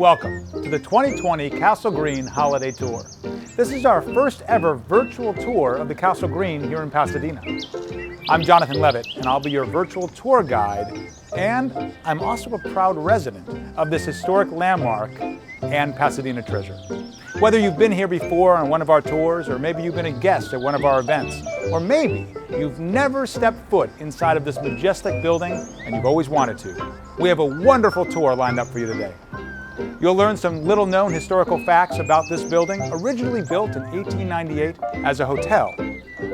Welcome to the 2020 Castle Green Holiday Tour. This is our first ever virtual tour of the Castle Green here in Pasadena. I'm Jonathan Levitt, and I'll be your virtual tour guide, and I'm also a proud resident of this historic landmark and Pasadena treasure. Whether you've been here before on one of our tours, or maybe you've been a guest at one of our events, or maybe you've never stepped foot inside of this majestic building and you've always wanted to, we have a wonderful tour lined up for you today. You'll learn some little-known historical facts about this building, originally built in 1898 as a hotel,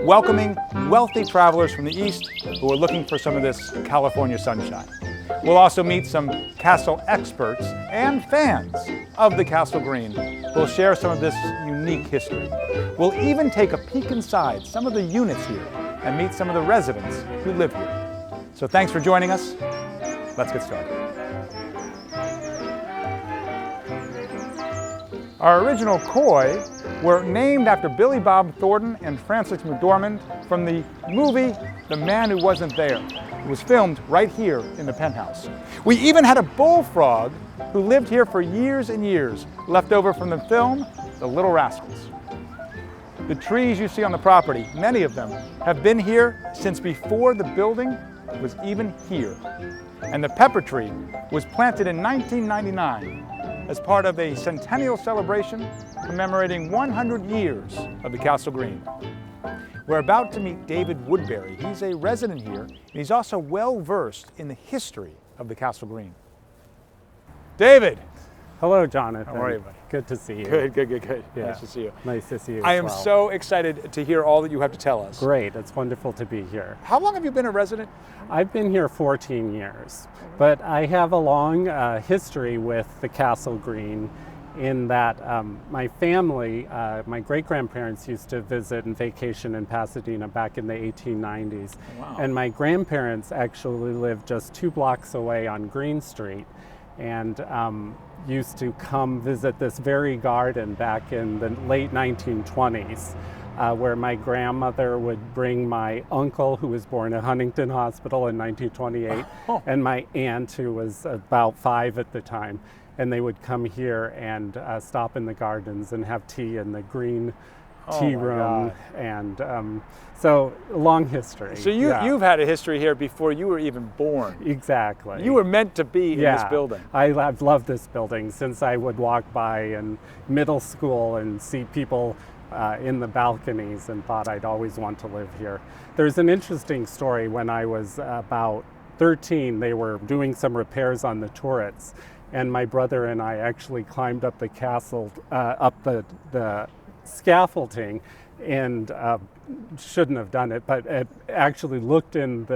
welcoming wealthy travelers from the East who are looking for some of this California sunshine. We'll also meet some castle experts and fans of the Castle Green who will share some of this unique history. We'll even take a peek inside some of the units here and meet some of the residents who live here. So thanks for joining us. Let's get started. Our original koi were named after Billy Bob Thornton and Frances McDormand from the movie The Man Who Wasn't There. It was filmed right here in the penthouse. We even had a bullfrog who lived here for years and years, left over from the film The Little Rascals. The trees you see on the property, many of them, have been here since before the building was even here. And the pepper tree was planted in 1999 as part of a centennial celebration commemorating 100 years of the Castle Green. We're about to meet David Woodbury. He's a resident here, and he's also well-versed in the history of the Castle Green. David! Hello, Jonathan. How are you, buddy? Good to see you. Good. Yeah. Nice to see you. Nice to see you I as am well. so excited to hear all that you have to tell us. Great. It's wonderful to be here. How long have you been a resident? I've been here 14 years, but I have a long history with the Castle Green in that my family, my great-grandparents used to visit and vacation in Pasadena back in the 1890s. Wow. And my grandparents actually lived just 2 blocks away on Green Street and used to come visit this very garden back in the late 1920s. Where my grandmother would bring my uncle, who was born at Huntington Hospital in 1928, and my aunt, who was about 5 at the time, and they would come here and stop in the gardens and have tea in the green tea room. And so, long history. So you've had a history here before you were even born. Exactly. You were meant to be in this building. I've loved this building since I would walk by in middle school and see people in the balconies and thought I'd always want to live here. There's an interesting story. When I was about 13, they were doing some repairs on the turrets, and my brother and I actually climbed up the castle, up the scaffolding, and shouldn't have done it, but it actually looked in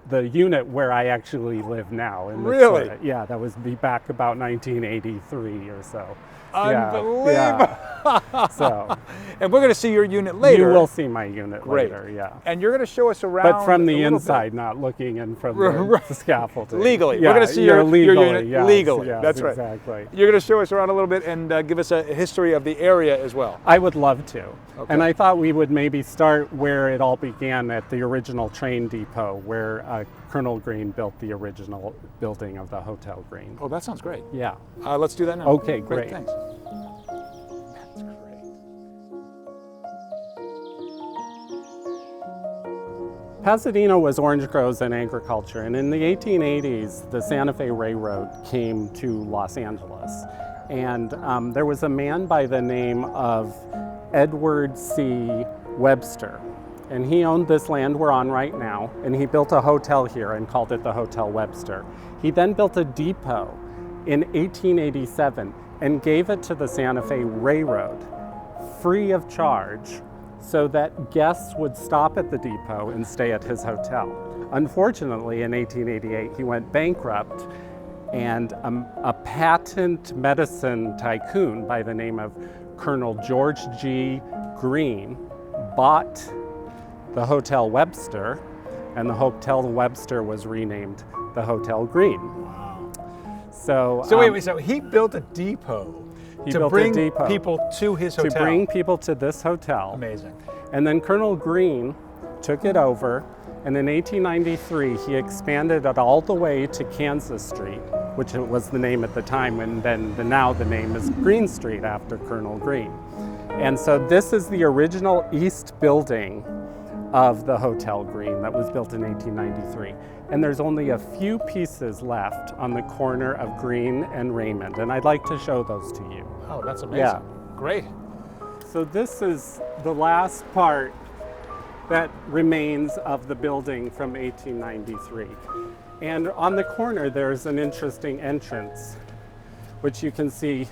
the unit where I actually live now. In the Really? turret. Yeah, that was back about 1983 or so. Unbelievable. Yeah. So, and we're going to see your unit later. you will see my unit Great. later, yeah. And you're going to show us around. But from the a little inside, not looking in from the scaffolding. Legally. Yeah, We're going to see your unit yes, legally. yes, That's right. Exactly. You're going to show us around a little bit and give us a history of the area as well. I would love to. Okay. And I thought we would maybe start where it all began at the original train depot, where Colonel Green built the original building of the Hotel Green. Oh, that sounds great. Yeah. Let's do that now. Okay, great. Thanks. That's great. Pasadena was orange groves and agriculture, and in the 1880s, the Santa Fe Railroad came to Los Angeles. And there was a man by the name of Edward C. Webster, and he owned this land we're on right now, and he built a hotel here and called it the Hotel Webster. He then built a depot in 1887 and gave it to the Santa Fe Railroad free of charge, so that guests would stop at the depot and stay at his hotel. Unfortunately, in 1888, he went bankrupt, and a patent medicine tycoon by the name of Colonel George G. Green bought the Hotel Webster, and the Hotel Webster was renamed the Hotel Green. Wow. So wait, so he built a depot to bring people to his hotel. To bring people to this hotel. Amazing. And then Colonel Green took it over, and in 1893 he expanded it all the way to Kansas Street. which was the name at the time, and then now the name is Green Street after Colonel Green. And so this is the original east building of the Hotel Green that was built in 1893. And there's only a few pieces left on the corner of Green and Raymond, and I'd like to show those to you. Oh, that's amazing. Yeah. Great. So this is the last part that remains of the building from 1893. And on the corner there's an interesting entrance, which you can see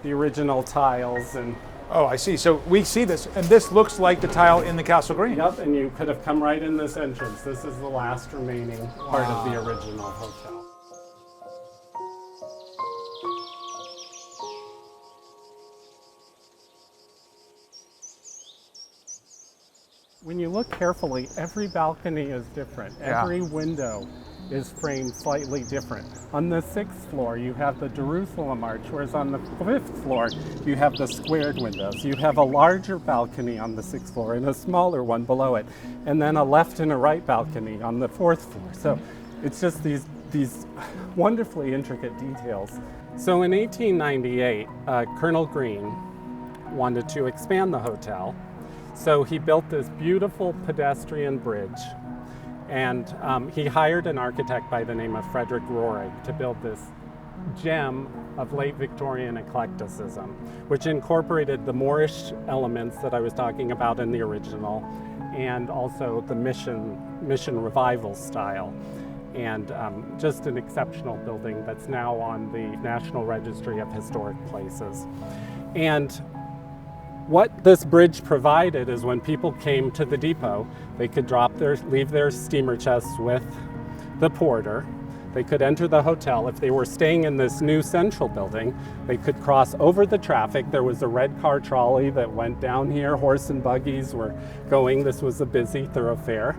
the original tiles and Oh, I see. So we see this, and this looks like the tile in the Castle Green. yep, and you could have come right in this entrance. This is the last remaining part of the original hotel. When you look carefully, every balcony is different. Yeah. Every window is framed slightly different. On the 6th floor, you have the Jerusalem arch, whereas on the 5th floor, you have the squared windows. You have a larger balcony on the 6th floor and a smaller one below it, and then a left and a right balcony on the 4th floor. So it's just these wonderfully intricate details. So in 1898, Colonel Green wanted to expand the hotel. So he built this beautiful pedestrian bridge, and he hired an architect by the name of Frederick Rohrig to build this gem of late Victorian eclecticism, which incorporated the Moorish elements that I was talking about in the original, and also the mission revival style. And just an exceptional building that's now on the National Registry of Historic Places. And what this bridge provided is when people came to the depot, they could leave their steamer chests with the porter. They could enter the hotel. If they were staying in this new central building, they could cross over the traffic. There was a red car trolley that went down here. Horse and buggies were going. This was a busy thoroughfare.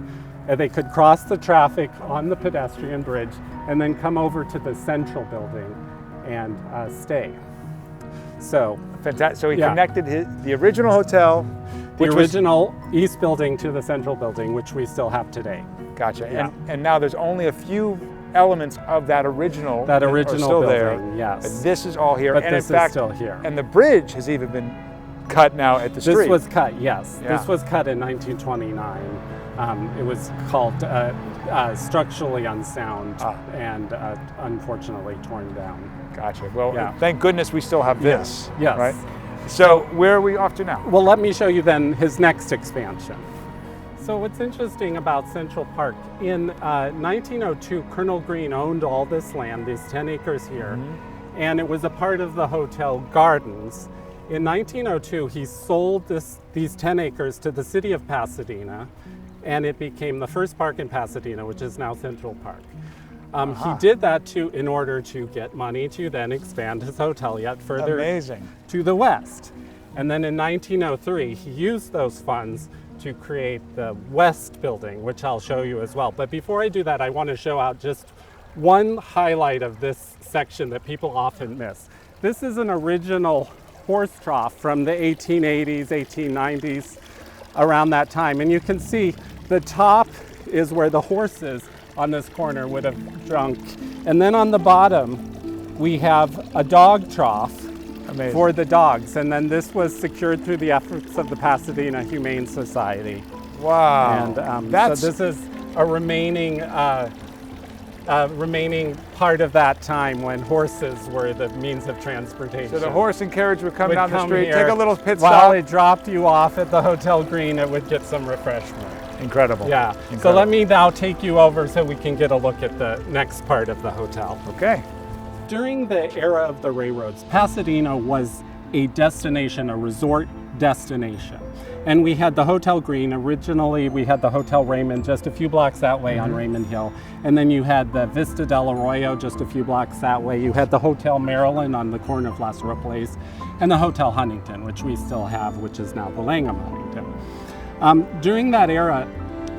And they could cross the traffic on the pedestrian bridge and then come over to the central building and stay. So, Fantastic. So he Yeah. connected the original hotel, the which original east building to the central building, which we still have today. Gotcha. Yeah. And now there's only a few elements of that original That are original still building, there. yes. And this is all here. But and this in fact, is still here. And the bridge has even been cut now at the street. This was cut, yes. Yeah. This was cut in 1929. It was called structurally unsound and unfortunately torn down. Gotcha. Well, Yeah. thank goodness we still have this. Yes. Right? So where are we off to now? Well, let me show you then his next expansion. So what's interesting about Central Park, in 1902, Colonel Green owned all this land, these 10 acres here, and it was a part of the hotel gardens. In 1902, he sold these 10 acres to the city of Pasadena, and it became the first park in Pasadena, which is now Central Park. He did that in order to get money to then expand his hotel yet further Amazing. to the west. And then in 1903, he used those funds to create the West Building, which I'll show you as well. But before I do that, I want to show out just one highlight of this section that people often miss. This is an original horse trough from the 1880s, 1890s, around that time. And you can see the top is where the horses on this corner would have drunk. And then on the bottom, we have a dog trough Amazing. for the dogs. And then this was secured through the efforts of the Pasadena Humane Society. Wow. And That's so this is a remaining part of that time when horses were the means of transportation. so the horse and carriage would come Would down the come street, here. take a little pit While stop. it dropped you off at the Hotel Green, it would get some refreshment. Incredible. Yeah. So Incredible. let me now take you over so we can get a look at the next part of the hotel. Okay. During the era of the railroads, Pasadena was a destination, a resort destination. And we had the Hotel Green. Originally, we had the Hotel Raymond just a few blocks that way on Raymond Hill. And then you had the Vista del Arroyo just a few blocks that way. You had the Hotel Maryland on the corner of Lasera Place, and the Hotel Huntington, which we still have, which is now the Langham Huntington. During that era,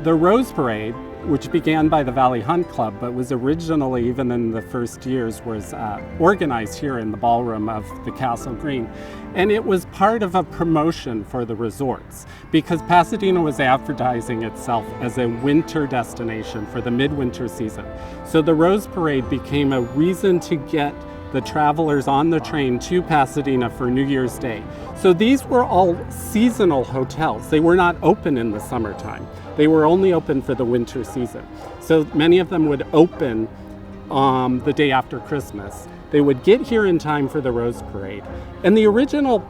the Rose Parade which began by the Valley Hunt Club, but was originally, even in the first years, was organized here in the ballroom of the Castle Green. And it was part of a promotion for the resorts, because Pasadena was advertising itself as a winter destination for the midwinter season. So the Rose Parade became a reason to get the travelers on the train to Pasadena for New Year's Day. So these were all seasonal hotels. They were not open in the summertime. They were only open for the winter season. So many of them would open the day after Christmas. They would get here in time for the Rose Parade. And the original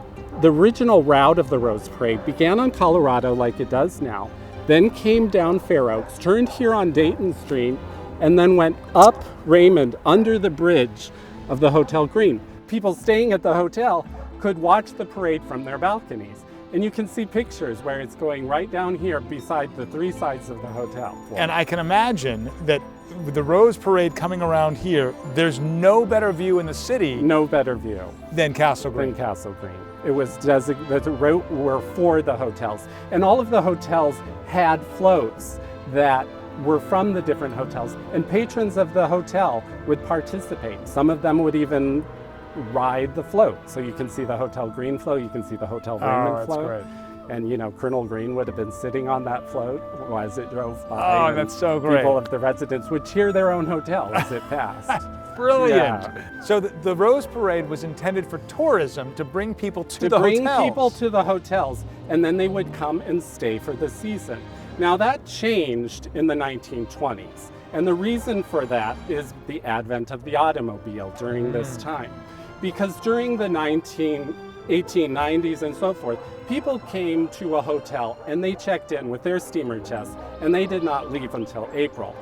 route of the Rose Parade began on Colorado like it does now, then came down Fair Oaks, turned here on Dayton Street, and then went up Raymond under the bridge of the Hotel Green. People staying at the hotel could watch the parade from their balconies. And you can see pictures where it's going right down here beside the three sides of the hotel. And I can imagine that with the Rose Parade coming around here, there's no better view in the city. No better view than Castle Green. Than Castle Green. It was designated, the route were for the hotels. And all of the hotels had floats that were from the different hotels, and patrons of the hotel would participate. Some of them would even ride the float. So you can see the Hotel Green float, you can see the Hotel Raymond float. Great. And you know, Colonel Green would have been sitting on that float as it drove by. Oh, that's so great. People of the residents would cheer their own hotel as it passed. Brilliant. Yeah. So the Rose Parade was intended for tourism, to bring people to the bring hotels. people to the hotels, and then they would come and stay for the season. Now that changed in the 1920s, and the reason for that is the advent of the automobile during this time. Because during the 1890s and so forth, people came to a hotel and they checked in with their steamer chest, and they did not leave until April.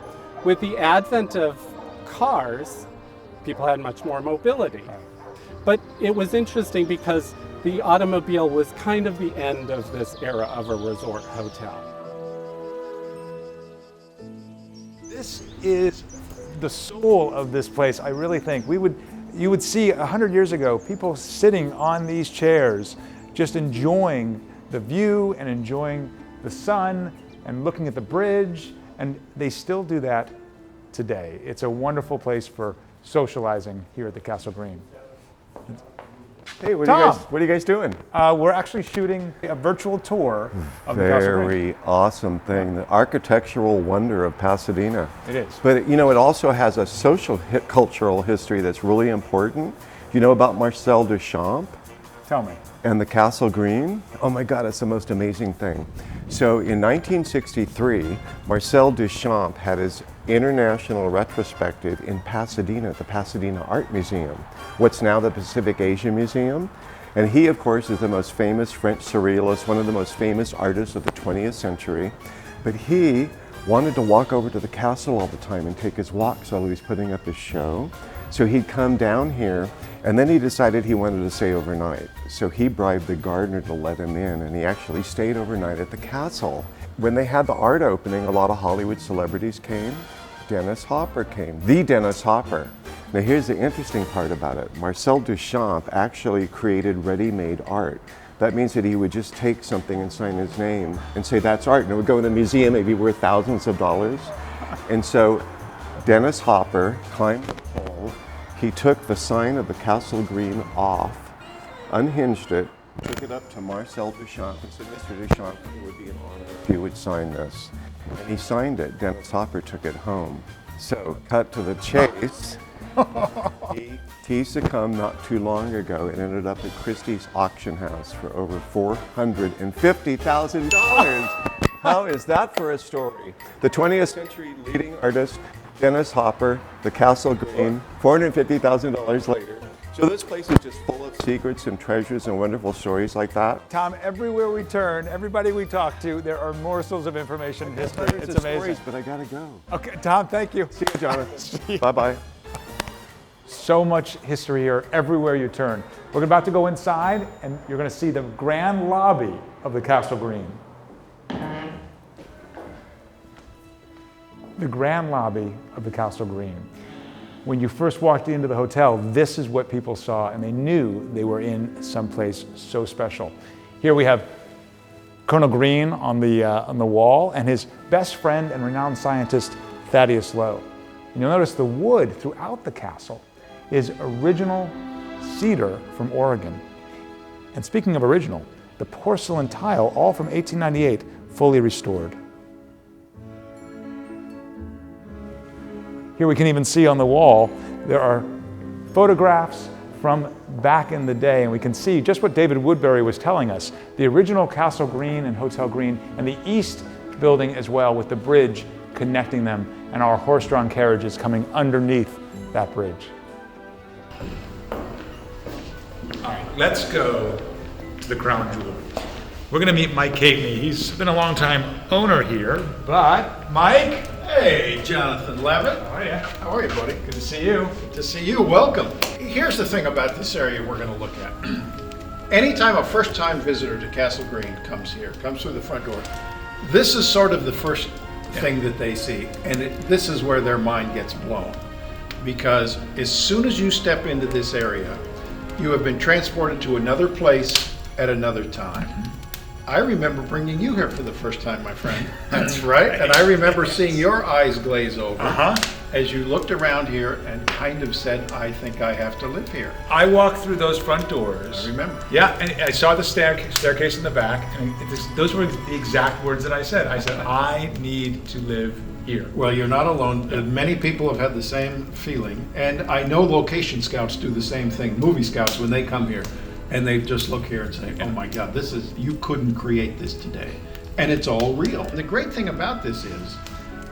With the advent of cars, people had much more mobility. But it was interesting because the automobile was kind of the end of this era of a resort hotel. This is the soul of this place, I really think. You would see 100 years ago people sitting on these chairs just enjoying the view and enjoying the sun and looking at the bridge, and they still do that today. It's a wonderful place for socializing here at the Castle Green. Hey, what Tom. are you guys doing? We're actually shooting a virtual tour of the Castle Green. Very awesome thing, the architectural wonder of Pasadena. It is. But you know, it also has a social cultural history that's really important. You know about Marcel Duchamp? Tell me. And the Castle Green? Oh my God, it's the most amazing thing. So in 1963, Marcel Duchamp had his international retrospective in Pasadena, at the Pasadena Art Museum, what's now the Pacific Asia Museum. And he, of course, is the most famous French surrealist, one of the most famous artists of the 20th century. But he wanted to walk over to the castle all the time and take his walks while he was putting up his show. So he'd come down here, and then he decided he wanted to stay overnight. So he bribed the gardener to let him in, and he actually stayed overnight at the castle. When they had the art opening, a lot of Hollywood celebrities came. Dennis Hopper came, the Dennis Hopper. Now here's the interesting part about it. Marcel Duchamp actually created ready-made art. That means that he would just take something and sign his name and say that's art, and it would go in a museum, maybe worth thousands of dollars. And so Dennis Hopper climbed the pole, he took the sign of the Castle Green off, unhinged it, took it up to Marcel Duchamp and said, Mr. Duchamp, it would be an honor if you would sign this. And he signed it. Dennis Hopper took it home. So, cut to the chase. He succumbed not too long ago and ended up at Christie's auction house for over $450,000. How is that for a story? The 20th century leading artist, Dennis Hopper, the Castle Green, $450,000 later. So this place is just full of secrets and treasures and wonderful stories like that. Tom, everywhere we turn, everybody we talk to, there are morsels of information and history. It's amazing. Stories, but I gotta go. Okay, Tom, thank you. See you, Jonathan. Bye-bye. So much history here everywhere you turn. We're about to go inside, and you're going to see the grand lobby of the Castle Green. The grand lobby of the Castle Green. When you first walked into the hotel, this is what people saw, and they knew they were in someplace so special. Here we have Colonel Green on the wall, and his best friend and renowned scientist, Thaddeus Lowe. And you'll notice the wood throughout the castle is original cedar from Oregon. And speaking of original, the porcelain tile, all from 1898, fully restored. Here we can even see on the wall, there are photographs from back in the day, and we can see just what David Woodbury was telling us, the original Castle Green and Hotel Green, and the east building as well, with the bridge connecting them, and our horse-drawn carriages coming underneath that bridge. All right, let's go to the crown jewel. We're gonna meet Mike Capeney. He's been a long time owner here, but Mike? Hey, Jonathan Levitt. How are you? How are you, buddy? Good to see you. Good to see you. Welcome. Here's the thing about this area we're going to look at. Anytime a first-time visitor to Castle Green comes through the front door, this is sort of the first thing that they see, and this is where their mind gets blown. Because as soon as you step into this area, you have been transported to another place at another time. I remember bringing you here for the first time, my friend. That's right. And I remember seeing your eyes glaze over as you looked around here and kind of said, I think I have to live here. I walked through those front doors. I remember. Yeah, and I saw the staircase in the back, and those were the exact words that I said. I said, I need to live here. Well, you're not alone. Many people have had the same feeling. And I know location scouts do the same thing, movie scouts, when they come here. And they just look here and say, oh my God, you couldn't create this today. And it's all real. And the great thing about this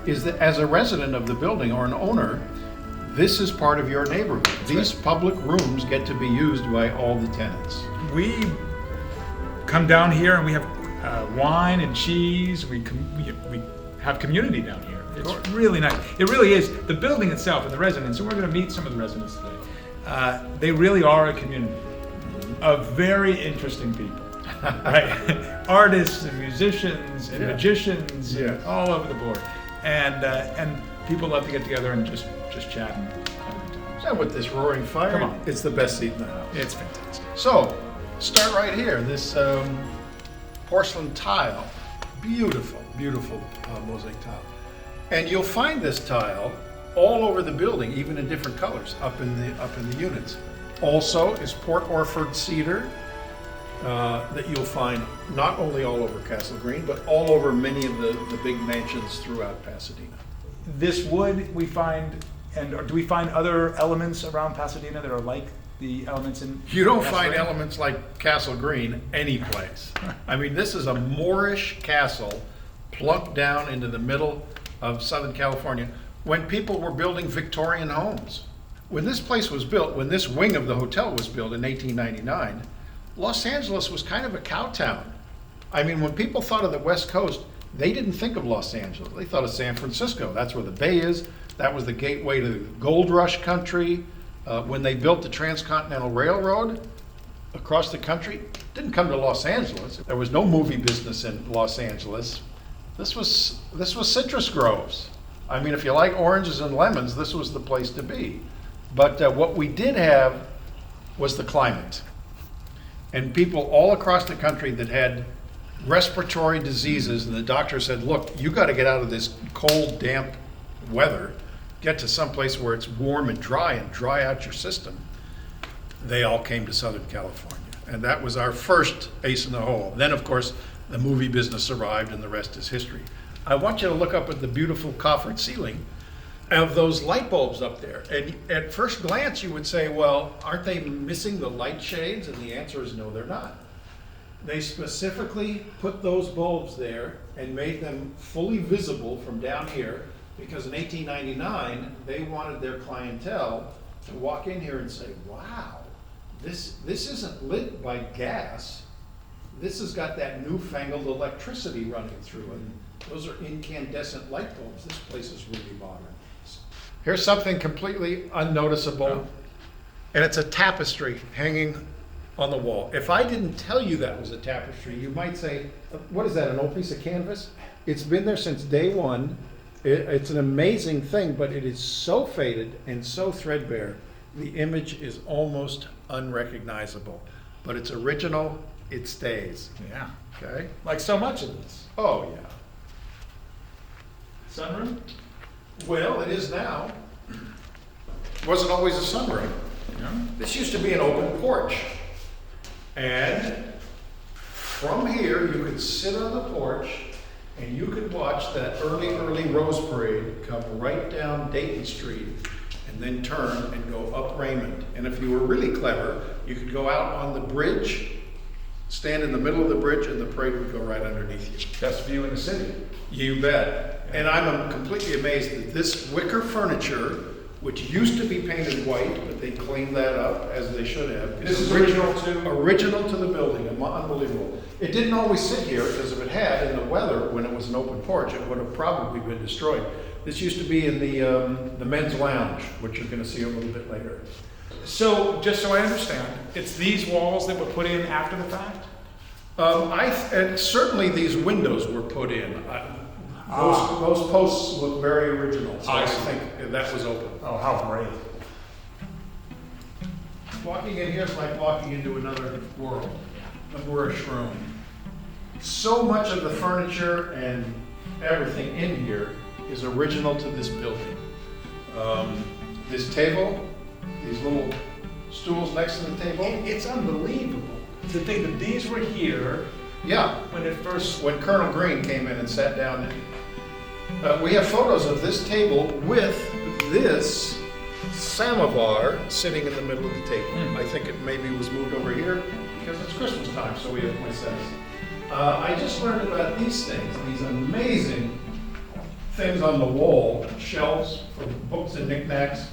is that as a resident of the building or an owner, this is part of your neighborhood. These public rooms get to be used by all the tenants. We come down here and we have wine and cheese. We have community down here. It's really nice. It really is. The building itself and the residents, and we're going to meet some of the residents today, they really are a community of very interesting people, right? Artists and musicians and magicians, all over the board, and people love to get together and just chat and have a good time. And with this roaring fire, Come on. It's the best seat in the house. It's fantastic. So, start right here. This porcelain tile, beautiful, beautiful mosaic tile, and you'll find this tile all over the building, even in different colors, up in the units. Also is Port Orford cedar that you'll find not only all over Castle Green, but all over many of the big mansions throughout Pasadena. This wood we find, and do we find other elements around Pasadena that are like the elements in? You don't Castle find Green? elements like Castle Green any place. I mean, this is a Moorish castle plunked down into the middle of Southern California when people were building Victorian homes. When this place was built, when this wing of the hotel was built in 1899, Los Angeles was kind of a cow town. I mean, when people thought of the West Coast, they didn't think of Los Angeles. They thought of San Francisco. That's where the bay is. That was the gateway to the gold rush country. When they built the Transcontinental Railroad across the country, didn't come to Los Angeles. There was no movie business in Los Angeles. This was citrus groves. I mean, if you like oranges and lemons, this was the place to be. But what we did have was the climate. And people all across the country that had respiratory diseases, and the doctor said, look, you got to get out of this cold, damp weather, get to some place where it's warm and dry out your system. They all came to Southern California. And that was our first ace in the hole. Then, of course, the movie business arrived, and the rest is history. I want you to look up at the beautiful coffered ceiling of those light bulbs up there. And at first glance, you would say, well, aren't they missing the light shades? And the answer is no, they're not. They specifically put those bulbs there and made them fully visible from down here because in 1899, they wanted their clientele to walk in here and say, wow, this isn't lit by gas. This has got that newfangled electricity running through it. Those are incandescent light bulbs. This place is really modern. Here's something completely unnoticeable, and it's a tapestry hanging on the wall. If I didn't tell you that was a tapestry, you might say, what is that, an old piece of canvas? It's been there since day one. It's an amazing thing, but it is so faded and so threadbare, the image is almost unrecognizable. But it's original, it stays. Yeah. Okay? Like so much of this. Oh, yeah. Sunroom? Well, it is now. Wasn't always a sunroom. This used to be an open porch. And from here, you could sit on the porch and you could watch that early Rose Parade come right down Dayton Street and then turn and go up Raymond. And if you were really clever, you could go out on the bridge, stand in the middle of the bridge, and the parade would go right underneath you. Best view in the city. You bet. And I'm completely amazed that this wicker furniture, which used to be painted white, but they cleaned that up as they should have. This is original to? Original to the building, unbelievable. It didn't always sit here, because if it had, in the weather, when it was an open porch, it would have probably been destroyed. This used to be in the men's lounge, which you're gonna see a little bit later. So, just so I understand, it's these walls that were put in after the fact? And certainly these windows were put in. Those posts look very original, so I I see. think that was open. Oh, how great. Walking in here is like walking into another world. We're a shroom. So much of the furniture and everything in here is original to this building. This table, these little stools next to the table. It's unbelievable to think that these were here Yeah, when it first. when Colonel Green came in and sat down. We have photos of this table with this samovar sitting in the middle of the table. I think it maybe was moved over here because it's Christmas time, so we have poinsettias. I just learned about these things, these amazing things on the wall, shelves for books and knickknacks.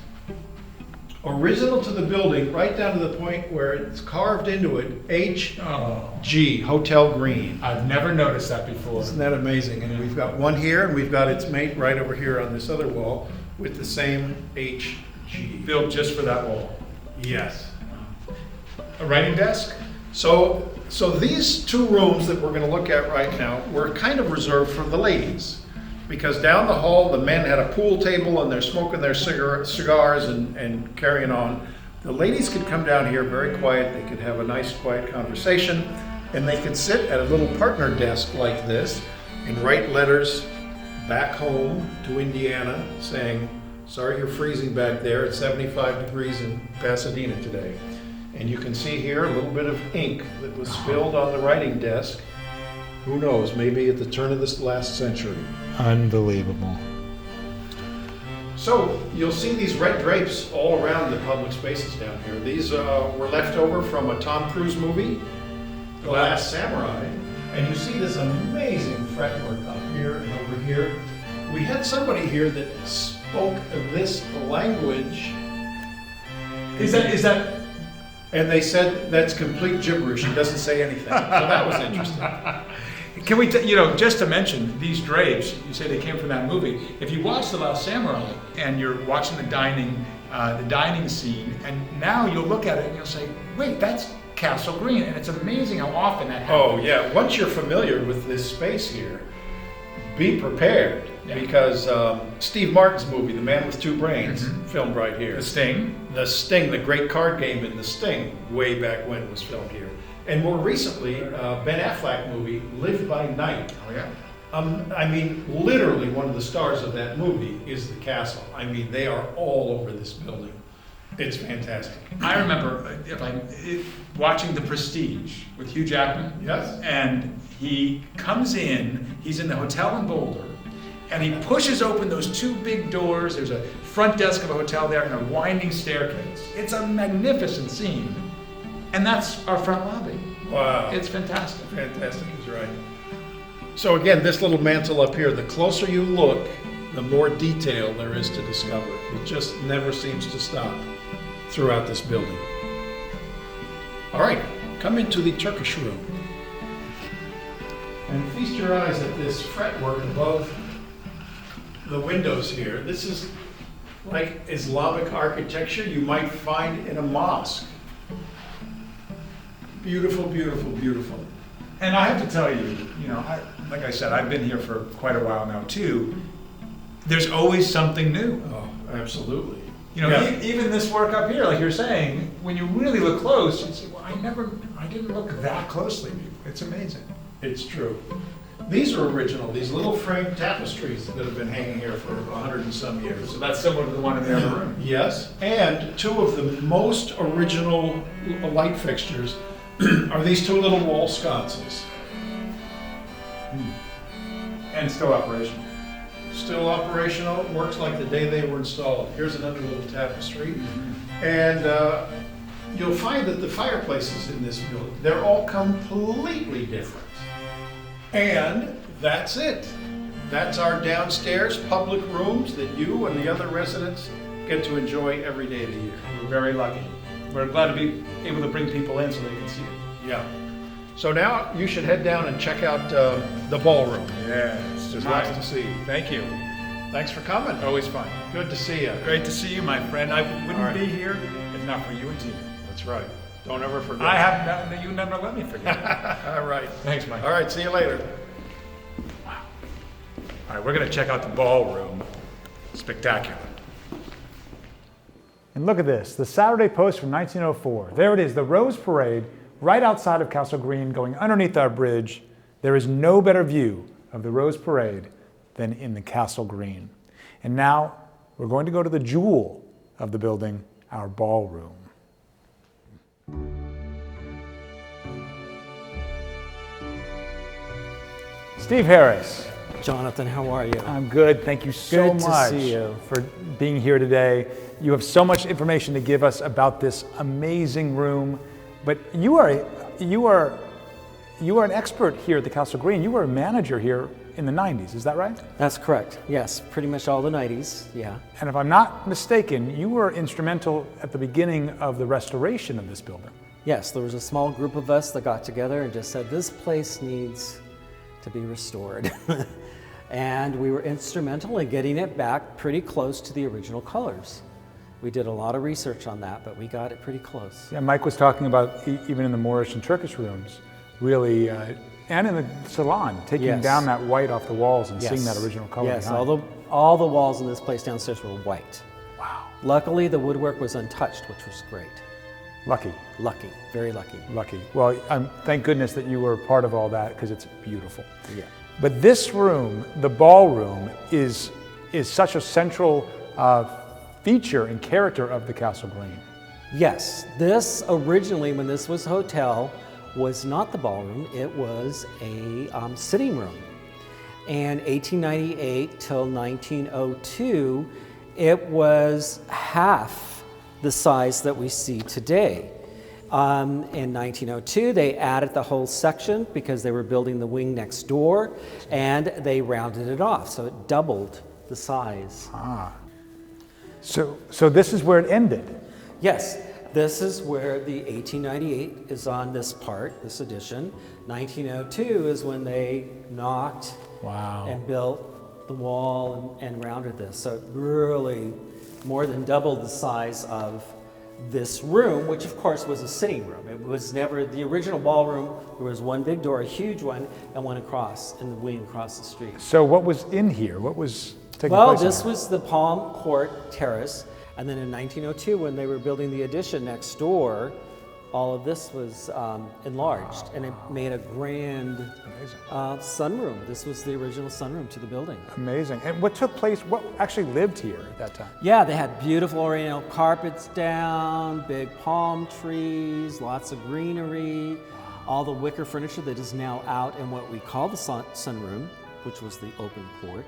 Original to the building, right down to the point where it's carved into it, HG, Hotel Green. I've never noticed that before. Isn't that amazing? And we've got one here, and we've got its mate right over here on this other wall with the same HG. Built just for that wall. Yes. A writing desk? So these two rooms that we're gonna look at right now were kind of reserved for the ladies. Because down the hall, the men had a pool table and they're smoking their cigars and carrying on. The ladies could come down here very quiet, they could have a nice quiet conversation, and they could sit at a little partner desk like this and write letters back home to Indiana saying, sorry you're freezing back there, it's 75 degrees in Pasadena today. And you can see here a little bit of ink that was spilled on the writing desk. Who knows, maybe at the turn of this last century. Unbelievable. So you'll see these red drapes all around the public spaces down here. These were left over from a Tom Cruise movie, The Last Samurai. And you see this amazing fretwork up here and over here. We had somebody here that spoke this language. Is that? And they said that's complete gibberish. It doesn't say anything. So that was interesting. Can we, just to mention these drapes, you say they came from that movie. If you watch The Last Samurai and you're watching the dining scene, and now you'll look at it and you'll say, wait, that's Castle Green. And it's amazing how often that happens. Oh, yeah. Once you're familiar with this space here, be prepared. Yeah. Because Steve Martin's movie, The Man with Two Brains, filmed right here. The Sting. The Sting, the great card game in The Sting, way back when was filmed here. And more recently, Ben Affleck movie, Live by Night. Oh, yeah. I mean, literally one of the stars of that movie is the castle. I mean, they are all over this building. It's fantastic. I remember watching The Prestige with Hugh Jackman. Yes. And he comes in, he's in the hotel in Boulder, and he pushes open those two big doors. There's a front desk of a hotel there and a winding staircase. It's a magnificent scene. And that's our front lobby. Wow. It's fantastic. Fantastic is right. So again, this little mantle up here, the closer you look, the more detail there is to discover. It just never seems to stop throughout this building. All right, come into the Turkish room. And feast your eyes at this fretwork above the windows here. This is like Islamic architecture you might find in a mosque. Beautiful, beautiful, beautiful. And I have to tell you, like I said, I've been here for quite a while now too. There's always something new. Oh, absolutely. You know, Yeah. even this work up here, like you're saying, when you really look close, you say, well, I didn't look that closely. It's amazing. It's true. These are original, these little frame tapestries that have been hanging here for 100 and some years. So that's similar to the one in the other room. Yes, and two of the most original light fixtures are these two little wall sconces. And still operational. Still operational, works like the day they were installed. Here's another little tapestry. And you'll find that the fireplaces in this building, they're all completely different. And that's it. That's our downstairs public rooms that you and the other residents get to enjoy every day of the year. We're very lucky. We're glad to be able to bring people in so they can see it. Yeah. So now you should head down and check out the ballroom. Yeah, it's There's lots to see. Thank you. Thanks for coming. Always fun. Good to see you. Great to see you, my friend. I wouldn't All right. be here if not for you and Tina. That's right. Don't ever forget. You never let me forget. All right. Thanks, Mike. All right, see you later. All right, we're going to check out the ballroom. Spectacular. And look at this, the Saturday Post from 1904. There it is, the Rose Parade, right outside of Castle Green, going underneath our bridge. There is no better view of the Rose Parade than in the Castle Green. And now we're going to go to the jewel of the building, our ballroom. Steve Harris. Jonathan, how are you? I'm good. Thank you so Good to much see you. for being here today. You have so much information to give us about this amazing room. But you are an expert here at the Castle Green. You were a manager here in the 90s, is that right? That's correct. Yes, pretty much all the 90s, yeah. And if I'm not mistaken, you were instrumental at the beginning of the restoration of this building. Yes, there was a small group of us that got together and just said, this place needs to be restored. And we were instrumental in getting it back pretty close to the original colors. We did a lot of research on that, but we got it pretty close. Yeah, Mike was talking about even in the Moorish and Turkish rooms, really, and in the salon, taking Yes. down that white off the walls and Yes. seeing that original color Yes, behind. all the walls in this place downstairs were white. Wow. Luckily, the woodwork was untouched, which was great. Lucky, Lucky, very lucky. lucky. Well, thank goodness that you were part of all that because it's beautiful. Yeah. But this room, the ballroom, is such a central feature and character of the Castle Green. Yes, this originally, when this was a hotel, was not the ballroom, it was a sitting room. And 1898 till 1902, it was half the size that we see today. In 1902, they added the whole section because they were building the wing next door, and they rounded it off, so it doubled the size. So this is where it ended. Yes, this is where the 1898 is on this part, this edition. 1902 is when they knocked Wow. and built the wall and rounded this. So it really more than doubled the size of this room, which of course was a sitting room. It was never the original ballroom. There was one big door, a huge one, and one across in the wing across the street. So what was in here? What was taking Well, place? in this here? was the Palm Court Terrace, and then in 1902, when they were building the addition next door, all of this was enlarged, and it made a grand sunroom. This was the original sunroom to the building. Amazing. And what took place? What actually lived here at that time? Yeah, they had beautiful oriental carpets down, big palm trees, lots of greenery, all the wicker furniture that is now out in what we call the sunroom, which was the open porch,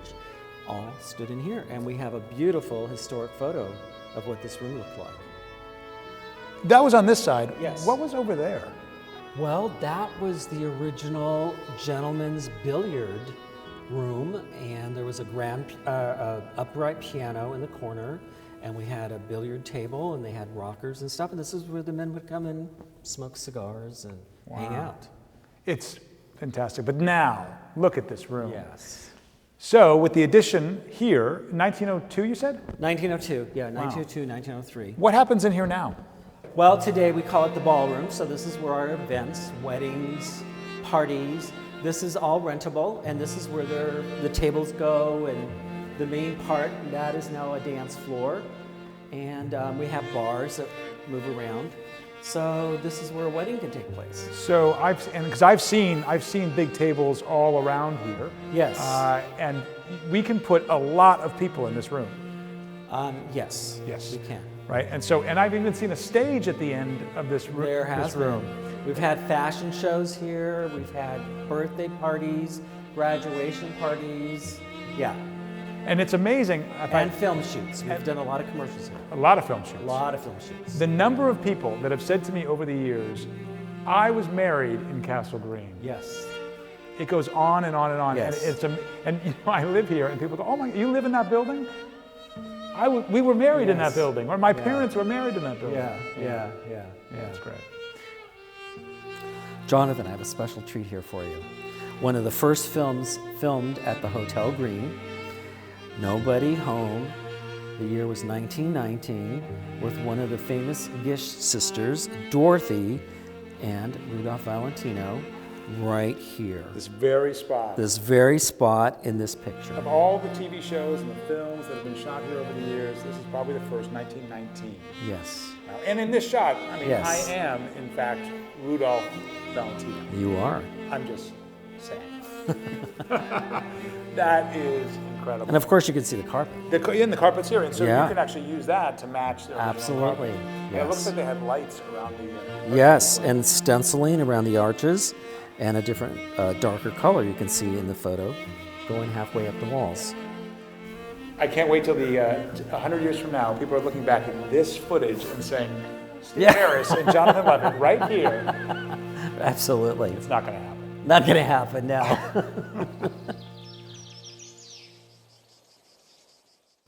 all stood in here. And we have a beautiful historic photo of what this room looked like. That was on this side. Yes. What was over there? Well, that was the original gentleman's billiard room, and there was a grand upright piano in the corner, and we had a billiard table, and they had rockers and stuff, and this is where the men would come and smoke cigars and hang out. It's fantastic. But now, look at this room. Yes. So with the addition here, 1902 you said? 1902, yeah, 1902, 1903. What happens in here now? Well, today we call it the ballroom, so this is where our events, weddings, parties, this is all rentable, and this is where the tables go, and the main part, that is now a dance floor. and we have bars that move around. So this is where a wedding can take place. So I've seen big tables all around here. Yes. And we can put a lot of people in this room. Yes. Yes. We can. Right. And I've even seen a stage at the end of this room. There has room. been. We've had fashion shows here. We've had birthday parties, graduation parties. Yeah. And it's amazing. And film shoots. We've done a lot of commercials here. A lot of film shoots. A lot of film shoots. The number of people that have said to me over the years, I was married in Castle Green. Yes. It goes on and on and on. Yes. And you know, I live here, and people go, "Oh my, you live in that building?" We were married in that Yes. building, or my parents were married in that building. Yeah. Yeah, it's great. Jonathan, I have a special treat here for you. One of the first films filmed at the Hotel Green, Nobody Home. The year was 1919, with one of the famous Gish sisters, Dorothy and Rudolph Valentino, right here. This very spot. This very spot in this picture. Of all the TV shows and the films that have been shot here over the years, this is probably the first, 1919. Yes. And in this shot, I mean, Yes. I am, in fact, Rudolph Valentino. You are. I'm just saying. That is incredible. And of course you can see the carpet. The carpet's here, and so Yeah. you can actually use that to match the original Absolutely, carpet. And yes. it looks like they had lights around the... Yes, and stenciling around the arches and a different darker color you can see in the photo going halfway up the walls. I can't wait till 100 years from now, people are looking back at this footage and saying, Steve Yeah. Harris and Jonathan Levitt right here. Absolutely. It's not going to happen. Not going to happen now.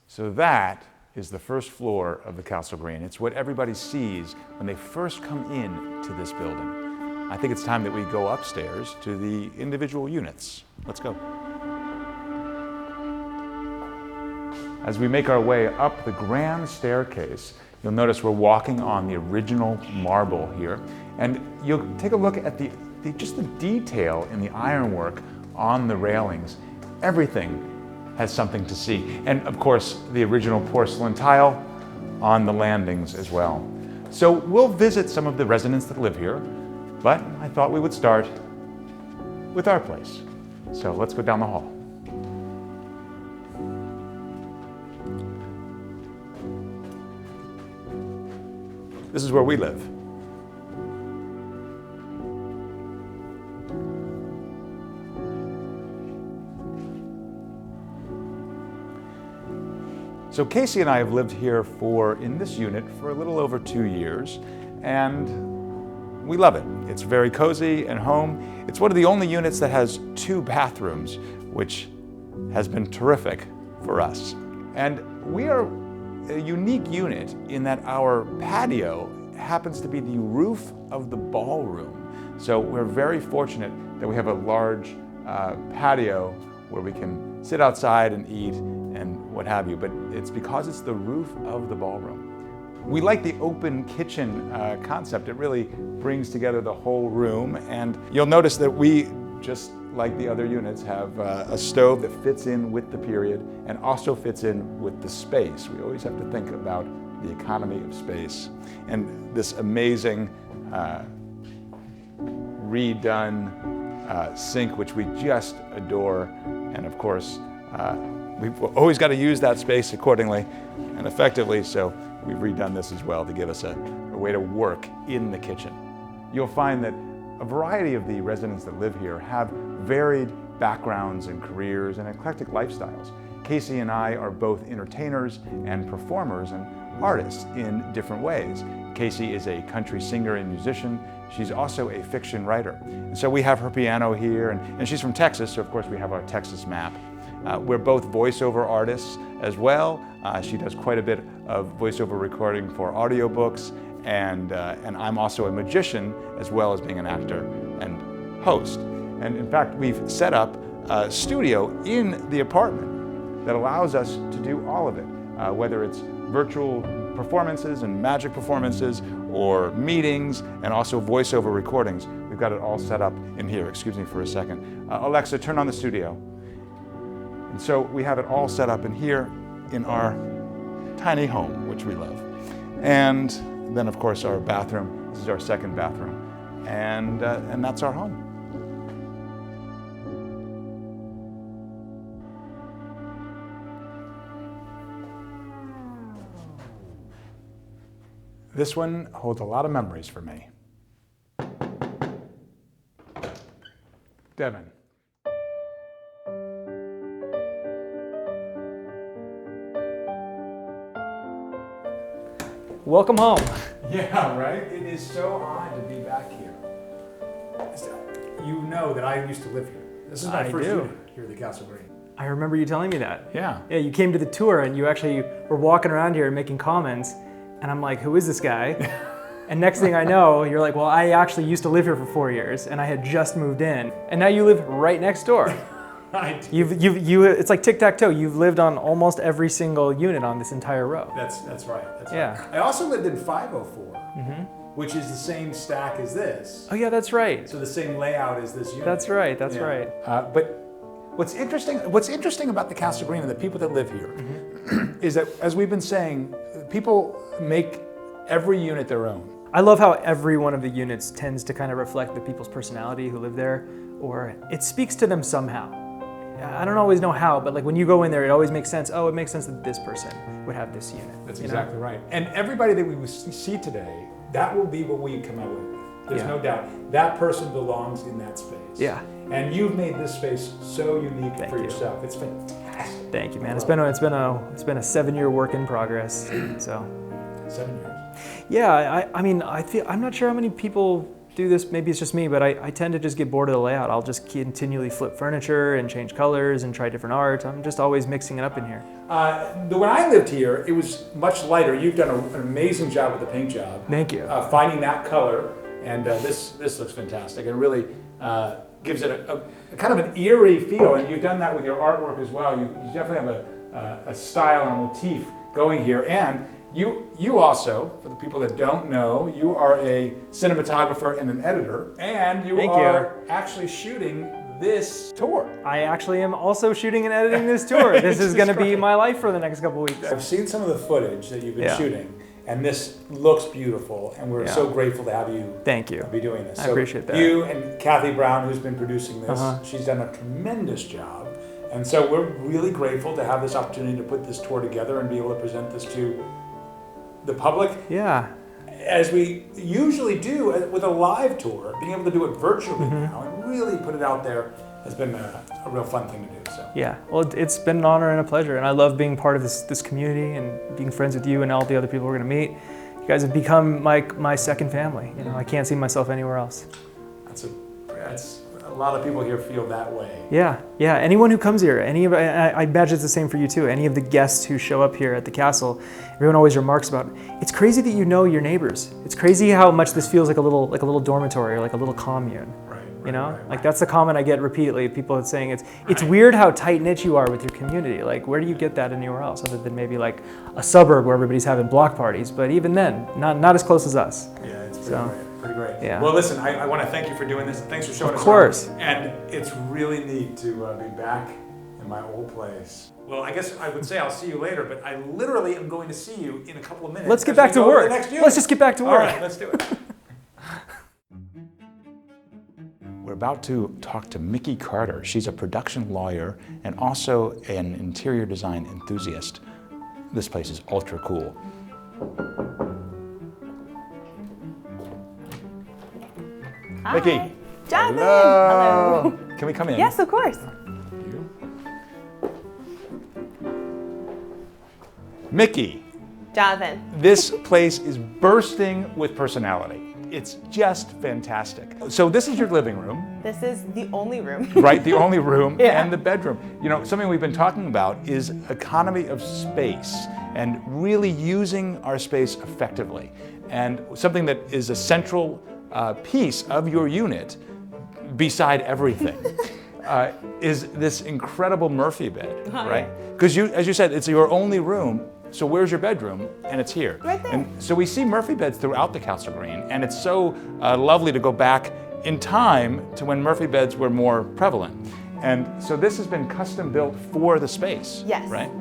So that is the first floor of the Castle Green. It's what everybody sees when they first come in to this building. I think it's time that we go upstairs to the individual units. Let's go. As we make our way up the grand staircase, you'll notice we're walking on the original marble here, and you'll take a look at just the detail in the ironwork on the railings. Everything has something to see. And of course, the original porcelain tile on the landings as well. So we'll visit some of the residents that live here, but I thought we would start with our place. So let's go down the hall. This is where we live. So Casey and I have lived here in this unit for a little over 2 years, and we love it. It's very cozy and home. It's one of the only units that has 2 bathrooms, which has been terrific for us. And we are a unique unit in that our patio happens to be the roof of the ballroom. So we're very fortunate that we have a large patio where we can sit outside and eat and what have you, but it's because it's the roof of the ballroom. We like the open kitchen concept. It really brings together the whole room, and you'll notice that we, just like the other units, have a stove that fits in with the period and also fits in with the space. We always have to think about the economy of space. And this amazing redone sink, which we just adore, and of course, we've always got to use that space accordingly and effectively, so we've redone this as well to give us a way to work in the kitchen. You'll find that a variety of the residents that live here have varied backgrounds and careers and eclectic lifestyles. Casey and I are both entertainers and performers and artists in different ways. Casey is a country singer and musician. She's also a fiction writer. And so we have her piano here, and she's from Texas, so of course we have our Texas map. We're both voiceover artists as well. She does quite a bit of voiceover recording for audiobooks, and I'm also a magician as well as being an actor and host. And in fact, we've set up a studio in the apartment that allows us to do all of it, whether it's virtual performances and magic performances or meetings and also voiceover recordings. We've got it all set up in here. Excuse me for a second. Alexa, turn on the studio. And so we have it all set up in here in our tiny home, which we love. And then, of course, our bathroom. This is our second bathroom. And that's our home. This one holds a lot of memories for me. Devin. Welcome home. Yeah, right? It is so odd to be back here. You know that I used to live here. This is my I first do. unit here at the Castle Green. I remember you telling me that. Yeah. Yeah, you came to the tour and you actually were walking around here and making comments, and I'm like, who is this guy? And next thing I know, you're like, well, I actually used to live here for 4 years, and I had just moved in, and now you live right next door. It's like tic-tac-toe. You've lived on almost every single unit on this entire row. That's right. That's Yeah. right. I also lived in 504, which is the same stack as this. Oh yeah, that's right. So the same layout as this unit. That's right. That's Yeah. right. But what's interesting about the Castle Green and the people that live here is that, as we've been saying, people make every unit their own. I love how every one of the units tends to kind of reflect the people's personality who live there, or it speaks to them somehow. I don't always know how, but like when you go in there, it always makes sense. Oh, it makes sense that this person would have this unit. That's you know? exactly right. And everybody that we see today, that will be what we come out with. There's Yeah. no doubt. That person belongs in that space. Yeah. And you've made this space so unique Thank for you. yourself. It's fantastic. Thank you, man. It's been a 7-year work in progress. So, 7 years. yeah, I mean, I'm not sure how many people do this. Maybe it's just me, but I tend to just get bored of the layout. I'll just continually flip furniture and change colors and try different art. I'm just always mixing it up in here. When I lived here, it was much lighter. You've done an amazing job with the paint job. Thank you. Finding that color, and this looks fantastic. It really gives it a kind of an eerie feel, and you've done that with your artwork as well. You definitely have a style and a motif going here, and you also, for the people that don't know, you are a cinematographer and an editor, and you Thank are actually shooting this tour. I actually am also shooting and editing this tour. This is going to be my life for the next couple weeks. I've seen some of the footage that you've been Yeah. shooting, and this looks beautiful, and we're Yeah. so grateful to have you Thank you. be doing this. I appreciate that. You and Kathy Brown, who's been producing this, Uh-huh. she's done a tremendous job. And so we're really grateful to have this opportunity to put this tour together and be able to present this to the public, Yeah. as we usually do with a live tour. Being able to do it virtually Mm-hmm. now and really put it out there has been a real fun thing to do. So. Yeah, well, it's been an honor and a pleasure, and I love being part of this community and being friends with you and all the other people we're going to meet. You guys have become my second family. You know, I can't see myself anywhere else. That's a lot of people here feel that way. Yeah. Anyone who comes here, I imagine it's the same for you too. Any of the guests who show up here at the castle, everyone always remarks about, it's crazy that you know your neighbors. It's crazy how much this feels like a little dormitory or like a little commune. You know, like that's the comment I get repeatedly. People are saying it's weird how tight knit you are with your community. Like, where do you get that anywhere else, other than maybe like a suburb where everybody's having block parties? But even then, not as close as us. Yeah, it's pretty So, great. Pretty great. yeah. Well, listen, I want to thank you for doing this. Thanks for showing us. Of course. around. And it's really neat to be back in my old place. Well, I guess I would say I'll see you later, but I literally am going to see you in a couple of minutes. Let's get as back we to go work. the next unit. Let's just get back to work. All right, let's do it. We're about to talk to Mickey Carter. She's a production lawyer and also an interior design enthusiast. This place is ultra cool. Hi. Mickey. Jonathan. Hello. Can we come in? Yes, of course. Mickey, Jonathan. this place is bursting with personality. It's just fantastic. So this is your living room, This is the only room. right? The only room Yeah. and the bedroom. You know, something we've been talking about is economy of space and really using our space effectively. And something that is a central piece of your unit, beside everything, is this incredible Murphy bed, right? Because as you said, it's your only room. So where's your bedroom? And it's here. Right there. And so we see Murphy beds throughout the Castle Green, and it's so lovely to go back in time to when Murphy beds were more prevalent. And so this has been custom built for the space, Yes. right?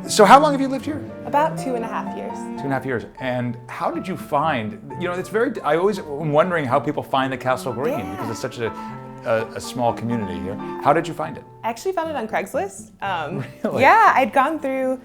So how long have you lived here? About 2.5 years. 2.5 years. And how did you find, it's I always am wondering how people find the Castle Green because it's such a small community here. How did you find it? I actually found it on Craigslist. Really? Yeah, I'd gone through,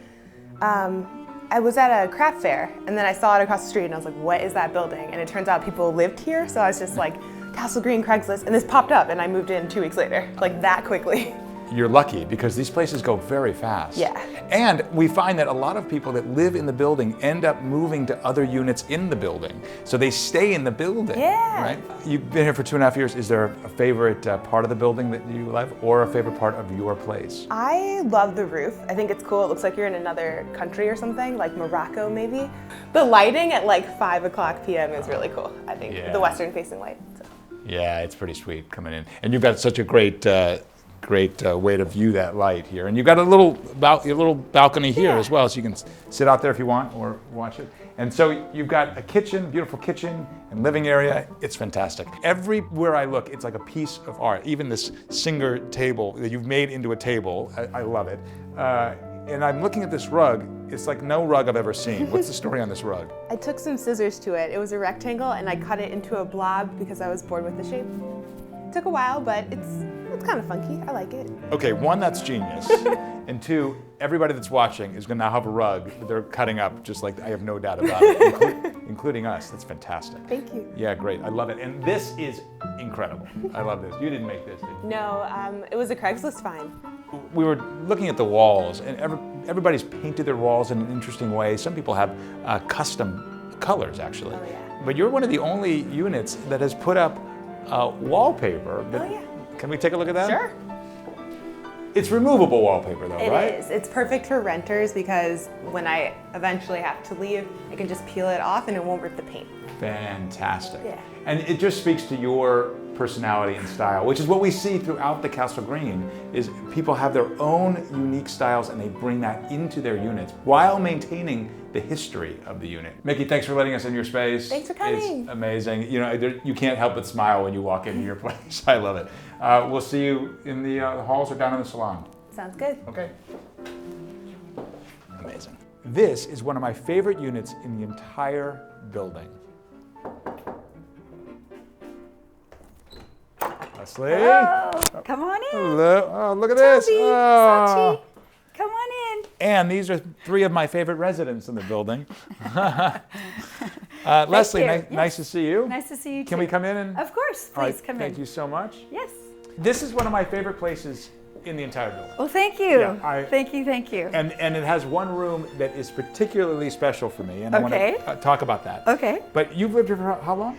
I was at a craft fair and then I saw it across the street and I was like, what is that building? And it turns out people lived here. So I was just like, Castle Green, Craigslist, and this popped up and I moved in 2 weeks later, like that quickly. You're lucky because these places go very fast. Yeah. And we find that a lot of people that live in the building end up moving to other units in the building. So they stay in the building, Yeah. right? You've been here for 2.5 years. Is there a favorite part of the building that you love or a favorite part of your place? I love the roof. I think it's cool. It looks like you're in another country or something, like Morocco maybe. The lighting at like 5 o'clock p.m. is really cool, I think. Yeah. The western facing light. So. Yeah, it's pretty sweet coming in. And you've got such a great way to view that light here. And you've got a little balcony here as well, so you can sit out there if you want or watch it. And so you've got a kitchen, beautiful kitchen and living area. It's fantastic. Everywhere I look, it's like a piece of art. Even this Singer table that you've made into a table, I love it. And I'm looking at this rug. It's like no rug I've ever seen. What's the story on this rug? I took some scissors to it. It was a rectangle and I cut it into a blob because I was bored with the shape. It took a while, but it's kind of funky. I like it. Okay, one, that's genius. And two, everybody that's watching is going to now have a rug that they're cutting up, just like I have no doubt about it, including us. That's fantastic. Thank you. Yeah, great. I love it. And this is incredible. I love this. You didn't make this, did you? No, it was a Craigslist find. We were looking at the walls, and everybody's painted their walls in an interesting way. Some people have custom colors, actually. Oh, yeah. But you're one of the only units that has put up wallpaper. Oh, yeah. Can we take a look at that? Sure. It's removable wallpaper, though, right? It is. It's perfect for renters because when I eventually have to leave, I can just peel it off and it won't rip the paint. Fantastic. Yeah. And it just speaks to your personality and style, which is what we see throughout the Castle Green, is people have their own unique styles and they bring that into their units while maintaining the history of the unit. Mickey, thanks for letting us in your space. Thanks for coming. It's amazing. You can't help but smile when you walk into your place. I love it. We'll see you in the halls or down in the salon. Sounds good. Okay. Amazing. This is one of my favorite units in the entire building. Leslie. Hello. Come on in. Hello. Oh, look at this. Toby, Oh. Sachi, come on in. And these are 3 of my favorite residents in the building. Leslie, you. nice to see you. Nice to see you too. Can we come in? And Of course, All right, please come thank in. you so much. Yes. This is one of my favorite places in the entire building. Well, thank you. Yeah, Thank you. And it has one room that is particularly special for me, and I Okay. want to talk about that. Okay. But you've lived here for how long?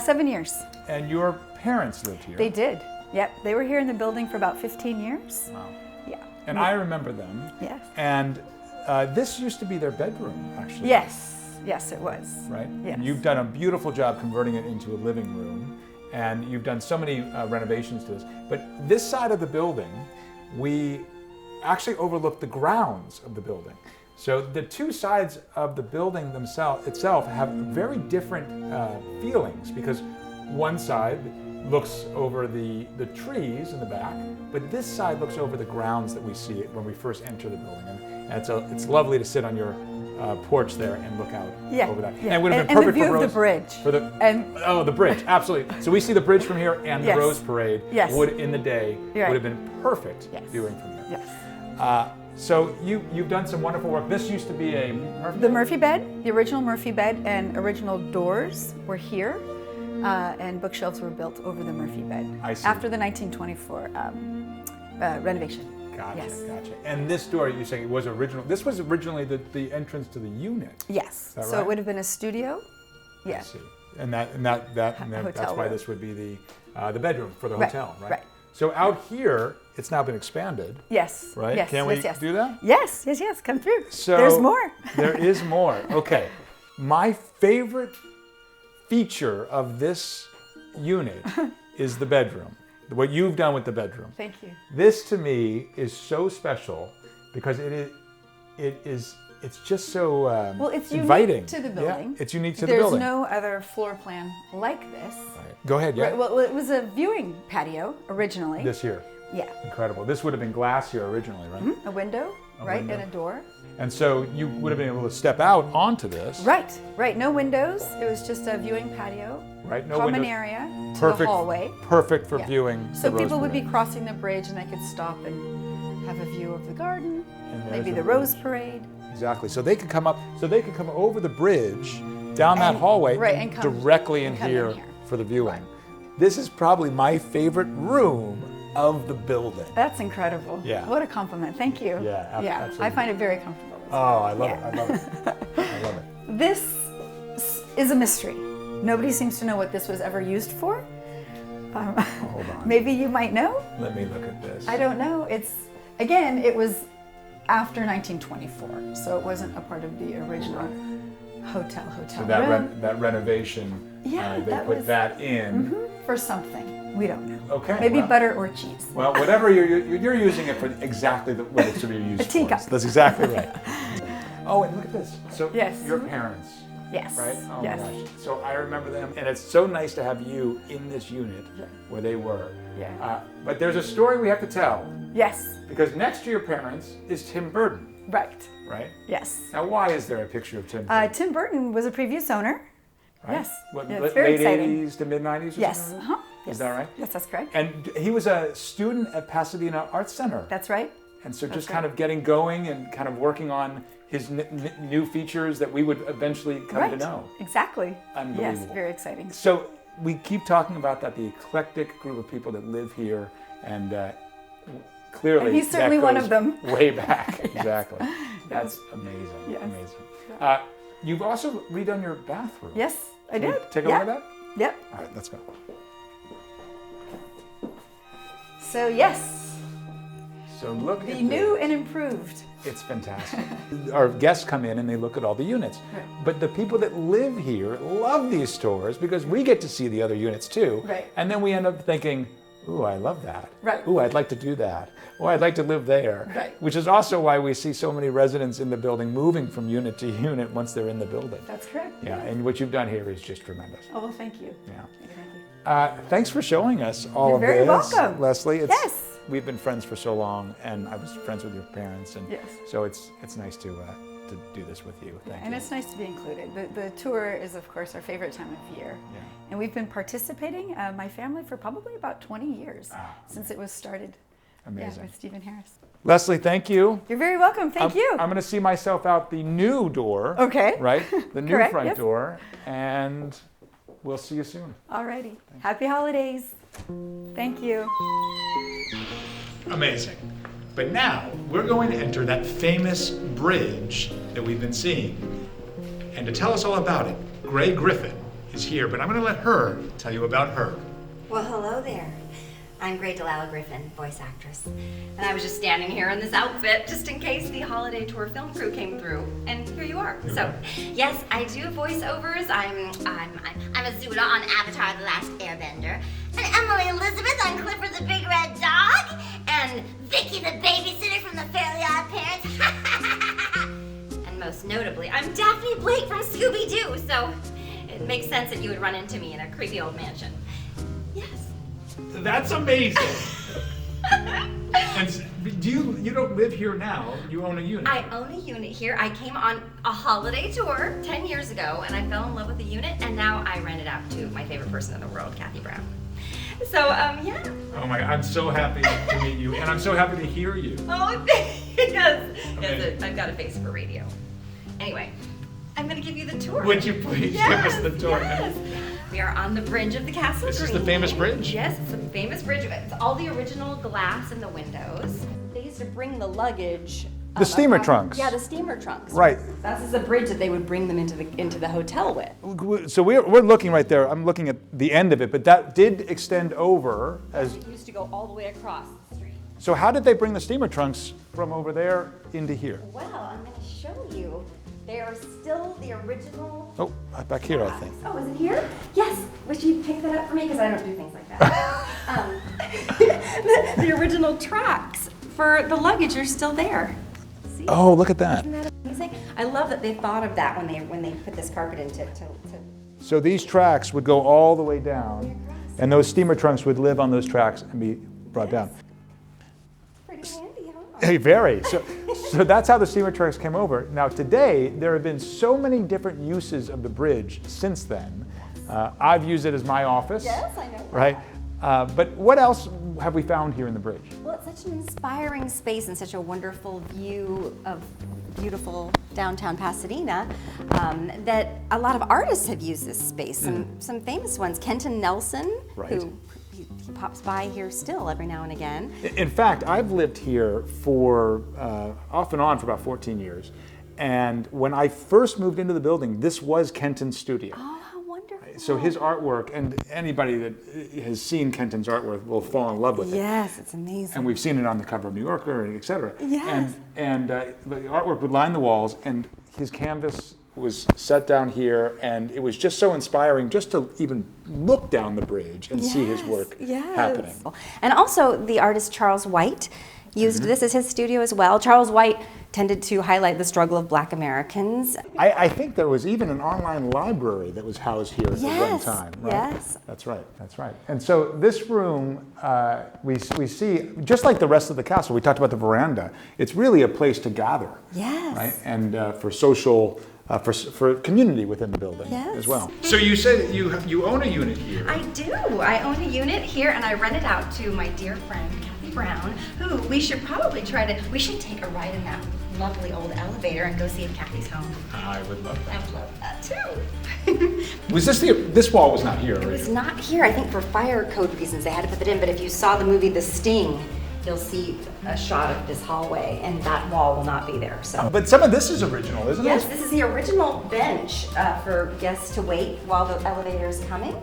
7 years. And your parents lived here. They did. Yep. They were here in the building for about 15 years. Wow. Yeah. And I remember them. Yes. And this used to be their bedroom, actually. Yes. Yes, it was. Right? Yes. And you've done a beautiful job converting it into a living room, and you've done so many renovations to this. But this side of the building, we actually overlook the grounds of the building. So the two sides of the building itself have very different feelings, because one side looks over the trees in the back, but this side looks over the grounds that we see when we first enter the building. And it's lovely to sit on your porch there and look out Yeah, over that. yeah. And it would have been And the perfect view for of the Rose, bridge. For the, And the bridge, absolutely. So we see the bridge from here, and the Yes. Rose Parade Yes. would, in the day, You're would right. have been perfect Yes. viewing from here. Yes. So you've done some wonderful work. This used to be a Murphy. The Murphy bed, the original Murphy bed, and original doors were here, and bookshelves were built over the Murphy bed. I see. After the 1924 renovation. Gotcha, Yes. gotcha. And this door, you're saying it was original. This was originally the entrance to the unit. Yes. that So right? it would have been a studio. I Yeah. see. And that's hotel why room. this would be the bedroom for the Right, hotel, right? right. So out here, it's now been expanded, Yes. right? Yes. Can we yes, yes. do that? Yes. Yes. Yes. Come through. So There's more. There is more. Okay. My favorite feature of this unit is the bedroom. What you've done with the bedroom. Thank you. This to me is so special because it's just so Well, it's inviting. unique to the Yeah, building. it's unique to There's the building. no other floor plan like this. Right. Go ahead, yeah. Right, well, it was a viewing patio originally. This here. Yeah. Incredible. This would have been glass here originally, right? A window. right, window. and a door. And so you would have been able to step out onto this. Right. No windows. It was just a viewing patio. Right, no common windows. area to Perfect. the hallway. Perfect for Yeah. viewing. So the people would be Rose crossing the bridge and they could stop and have a view of the garden, And there's maybe the the Rose Parade. Parade. Exactly. So they could come up. So they could come over the bridge, down that And- hallway, right, and come- directly in and come in here here. for the viewing. This is probably my favorite room of the building. That's incredible. Yeah. What a compliment. Thank you. Yeah, absolutely. I find it very comfortable. Oh, I love Yeah. it. I love it. I love it. This is a mystery. Nobody seems to know what this was ever used for. Hold on. Maybe you might know. Let me look at this. I don't know. It was after 1924, so it wasn't a part of the original hotel So that room. that renovation, Yeah, they that put was- that in. For something. We don't know. Okay. Maybe well- butter or cheese. Well, whatever you're using it for exactly what it's to be used A teacup. for. That's exactly right. Oh, and look at this. So Yes. your parents, Yes. right? Oh Yes. my gosh. So I remember them, and it's so nice to have you in this unit where they were. Yeah. But there's a story we have to tell Yes. because next to your parents is Tim Burton, Right. right? Yes. Now, why is there a picture of Tim Burton? Tim Burton was a previous owner. right? Yes. What, Yeah, late it's very exciting. 80s to mid 90s? Or Yes. something like Uh-huh. that? Is that right? Yes, that's correct. And he was a student at Pasadena Art Center. That's right. And so just That's kind of getting going and kind of working on his new features that we would eventually come to Right. know. Exactly. Unbelievable. Yes, very exciting. So we keep talking about that, the eclectic group of people that live here, and clearly And he's certainly that one goes of them. way back. Exactly. That's amazing. Yes. Amazing. You've also redone your bathroom. Yes, I Can we did. take a yeah. look at that? Yep. All right, let's go. So yes, So look the at new this. and improved. It's fantastic. Our guests come in and they look at all the units. Right. But the people that live here love these stores because we get to see the other units too. Right. And then we end up thinking, ooh, I love that. Right. Ooh, I'd like to do that. Oh, I'd like to live there. Right. Which is also why we see so many residents in the building moving from unit to unit once they're in the building. That's correct. Yeah, and what you've done here is just tremendous. Oh, well, thank you. Yeah. Thank you. Thanks for showing us all You're of very this, welcome. Leslie. Yes. We've been friends for so long, and I was friends with your parents, and Yes. so it's nice to do this with you. Thank And you. it's nice to be included. The tour is, of course, our favorite time of year. Yeah. And we've been participating, my family, for probably about 20 years since it was started. Amazing. Yeah, with Stephen Harris. Leslie, thank you. You're very welcome. Thank you. I'm going to see myself out the new door. Okay. Right? The new Correct, front yes. door, and we'll see you soon. Alrighty. Happy holidays. Thank you. Amazing. But now we're going to enter that famous bridge that we've been seeing. And to tell us all about it, Gray Griffin is here, but I'm going to let her tell you about her. Well, hello there. I'm Gray Delilah Griffin, voice actress. And I was just standing here in this outfit just in case the holiday tour film crew came through. And here you are. So, yes, I do voiceovers. I'm Azula on Avatar: The Last Airbender. And Emily Elizabeth on Clifford the Big Red Dog. And Vicky the babysitter from the Fairly Odd Parents. And most notably, I'm Daphne Blake from Scooby-Doo. So it makes sense that you would run into me in a creepy old mansion. Yes. That's amazing. And you don't live here now, you own a unit. I own a unit here. I came on a holiday tour 10 years ago and I fell in love with the unit and now I rent it out to my favorite person in the world, Kathy Brown. So, yeah. Oh my God, I'm so happy to meet you, and I'm so happy to hear you. Oh, yes. I've got a face for radio. Anyway, I'm going to give you the tour. Would you please give us the tour? Yes. We are on the bridge of the Castle This is Green. the famous bridge? Yes, it's the famous bridge. It's all the original glass in the windows. They used to bring the luggage. The steamer across- trunks. Yeah, the steamer trunks. Right. This is the bridge that they would bring them into the hotel with. So we're looking right there. I'm looking at the end of it, but that did extend over as. It used to go all the way across the street. So how did they bring the steamer trunks from over there into here? Well, I'm going to show you. They are still the original. Oh, back here, I think. Oh, is it here? Yes. Wish you'd pick that up for me because I don't do things like that. The original tracks for the luggage are still there. See? Oh, look at that. Isn't that amazing? I love that they thought of that when they put this carpet into. So these tracks would go all the way down, and those steamer trunks would live on those tracks and be brought down. Pretty handy, huh? Hey, very. So that's how the steamer treks came over. Now today, there have been so many different uses of the bridge since then. I've used it as my office. Yes, I know. Right? But what else have we found here in the bridge? Well, it's such an inspiring space and such a wonderful view of beautiful downtown Pasadena that a lot of artists have used this space. Some famous ones, Kenton Nelson, Right. who he pops by here still every now and again. In fact, I've lived here for off and on for about 14 years. And when I first moved into the building, this was Kenton's studio. Oh, how wonderful. So his artwork, and anybody that has seen Kenton's artwork will fall in love with it. Yes, it's amazing. And we've seen it on the cover of New Yorker, et cetera. Yes. And the artwork would line the walls, and his canvas was set down here, and it was just so inspiring just to even look down the bridge and see his work happening. And also the artist Charles White used this as his studio as well. Charles White tended to highlight the struggle of Black Americans. I think there was even an online library that was housed here at one time. Right? Yes. That's right. That's right. And so this room, we see, just like the rest of the castle, we talked about the veranda, it's really a place to gather. Yes. Right? And for social, for community within the building as well. So you say that you own a unit here. I do. I own a unit here and I rent it out to my dear friend, Kathy Brown, who we should probably we should take a ride in that lovely old elevator and go see if Kathy's home. I would love I would love that too. Was this wall was not here, It was not here. I think for fire code reasons they had to put it in, but if you saw the movie The Sting, you'll see a shot of this hallway and that wall will not be there. So. But some of this is original, isn't Yes, it? this is the original bench for guests to wait while the elevator is coming.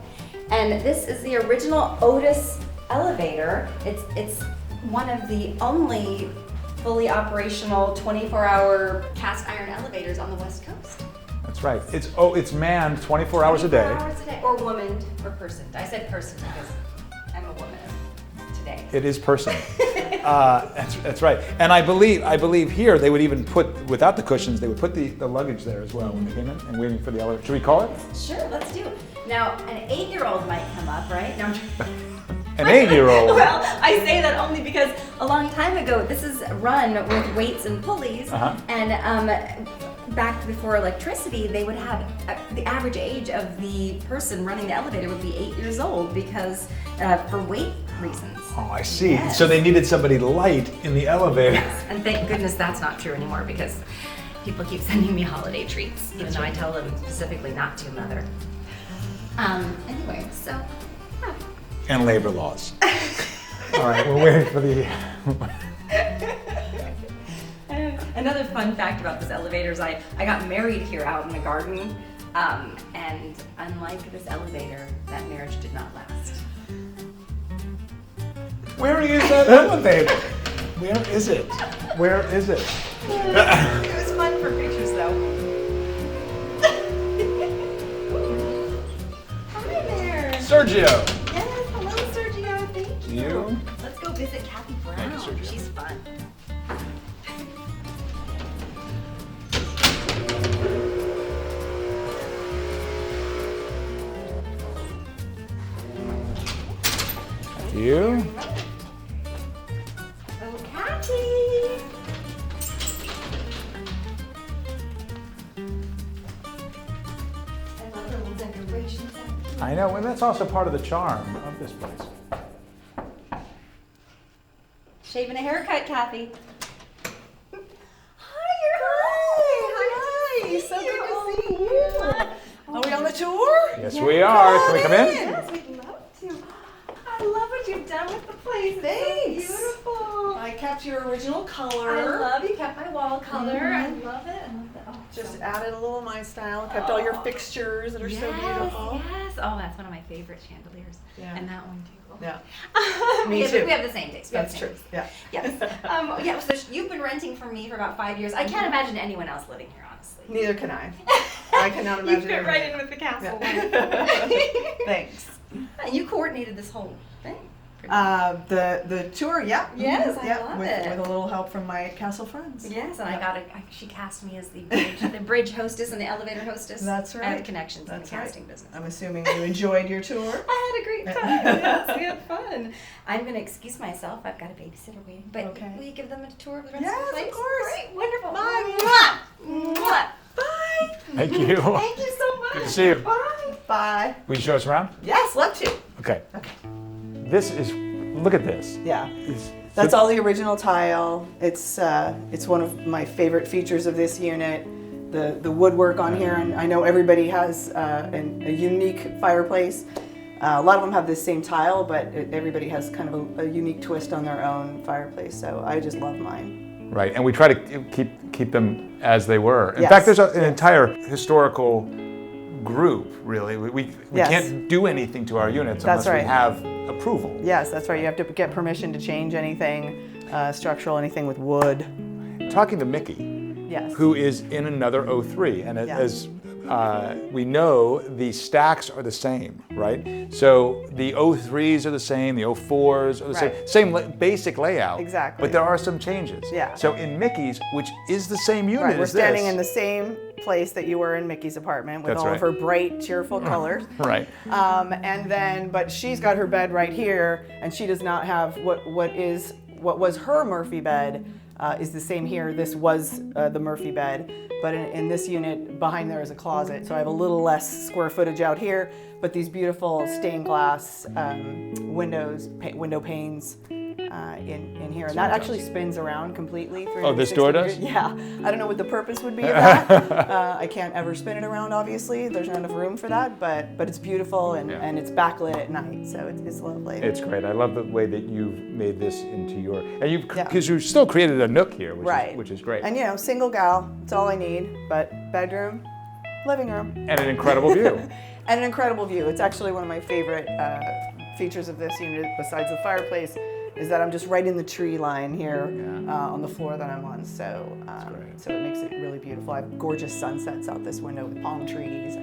And this is the original Otis elevator. It's one of the only fully operational 24-hour cast iron elevators on the West Coast. That's right. It's manned 24 hours a day. 24 hours a day. Or woman or person. I said person because I'm a woman today. It is person. That's right. And I believe here they would even put, without the cushions, they would put the luggage there as well when they came in and waiting for the elevator. Should we call it? Sure, let's do it. Now, an 8-year-old might come up, right? Now, An 8-year-old. Well, I say that only because a long time ago, this is run with weights and pulleys, and back before electricity, they would have the average age of the person running the elevator would be 8 years old because for weight reasons. Oh, I see. Yes. So they needed somebody light in the elevator. And thank goodness that's not true anymore because people keep sending me holiday treats, even though I tell them specifically not to, Mother. Anyway, so yeah. And labor laws. All right, we're waiting for the... Another fun fact about this elevator is I got married here out in the garden, and unlike this elevator, that marriage did not last. Where is that elevator? Where is it? Where is it? It was fun for pictures though. Hi there. Sergio. Yes, hello, Sergio. Thank you. You? Let's go visit Kathy Brown. Thank you, Sergio. She's fun. You? Oh, Kathy. I love the little decorations. I know, and that's also part of the charm of this place. Shaving a haircut, Kathy. Hi, so good to see you. Are we on the tour? Yes, we are. Can we come in? Yes, we'd love to. I love what you've done with the place. Thanks. It's so beautiful. I kept your original color. I love you kept my wall color. I love it. I love that. Oh, Just so added a little of my style. Kept all your fixtures that are so beautiful. Yes. Oh, that's one of my favorite chandeliers. Yeah. And that one too. Yeah. Me Me too. too. We have the same taste. We have That's the true. same Yeah. taste. Yes. Yeah. So you've been renting from me for about 5 years. I can't imagine anyone else living here, honestly. Neither can I. I cannot You imagine. fit right in with the castle. Yeah. Thanks. You coordinated this whole thing. The tour, yeah. Yes, I yeah, love with, it. with a little help from my castle friends. Yes, and she cast me as the bridge hostess and the elevator hostess. That's right. I have connections in the That's casting right. business. I'm assuming you enjoyed your tour. I had a great time. Yes, we had fun. I'm going to excuse myself. I've got a babysitter waiting. But Okay. will you give them a tour of the rest Yes, of the place? of course. Great, wonderful. Bye. Mwah. Mwah. Bye. Thank you. Thank you so much. Good to see you. Bye. Bye. Will you show us around? Yes, love to. Okay. This is, look at this. Yeah. It's- That's all the original tile. It's one of my favorite features of this unit. The woodwork on here, and I know everybody has a unique fireplace. A lot of them have this same tile, but everybody has kind of a unique twist on their own fireplace. So I just love mine. Right, and we try to keep them as they were. In Yes. fact, there's an entire historical group, really. We Yes. can't do anything to our units That's unless we right. have approval. Yes, that's right. You have to get permission to change anything structural, anything with wood. Talking to Mickey, Yes. who is in another 03, and Yeah. as we know, the stacks are the same, right? So the 03s are the same, the 04s are the Right. same basic layout. Exactly. But there are some changes. Yeah. So in Mickey's, which is the same unit Right, we're as standing this, in the same place that you were in Mickey's apartment with That's all right. of her bright, cheerful colors. Right. And then, but she's got her bed right here, and she does not have what was her Murphy bed is the same here. This was the Murphy bed, but in this unit behind there is a closet, so I have a little less square footage out here. But these beautiful stained glass window panes. In here, and that actually spins around completely. Oh, this door 360 does? degrees. Yeah, I don't know what the purpose would be of that. I can't ever spin it around, obviously. There's not enough room for that, but it's beautiful and it's backlit at night, so it's lovely. It's great. I love the way that you've made this into your, and you, Yeah. because you still created a nook here, Right. which is great, And single gal, it's all I need, but bedroom, living room, and an incredible view. and an incredible view. It's actually one of my favorite features of this unit, besides the fireplace, is that I'm just right in the tree line here on the floor that I'm on. So it makes it really beautiful. I have gorgeous sunsets out this window with palm trees.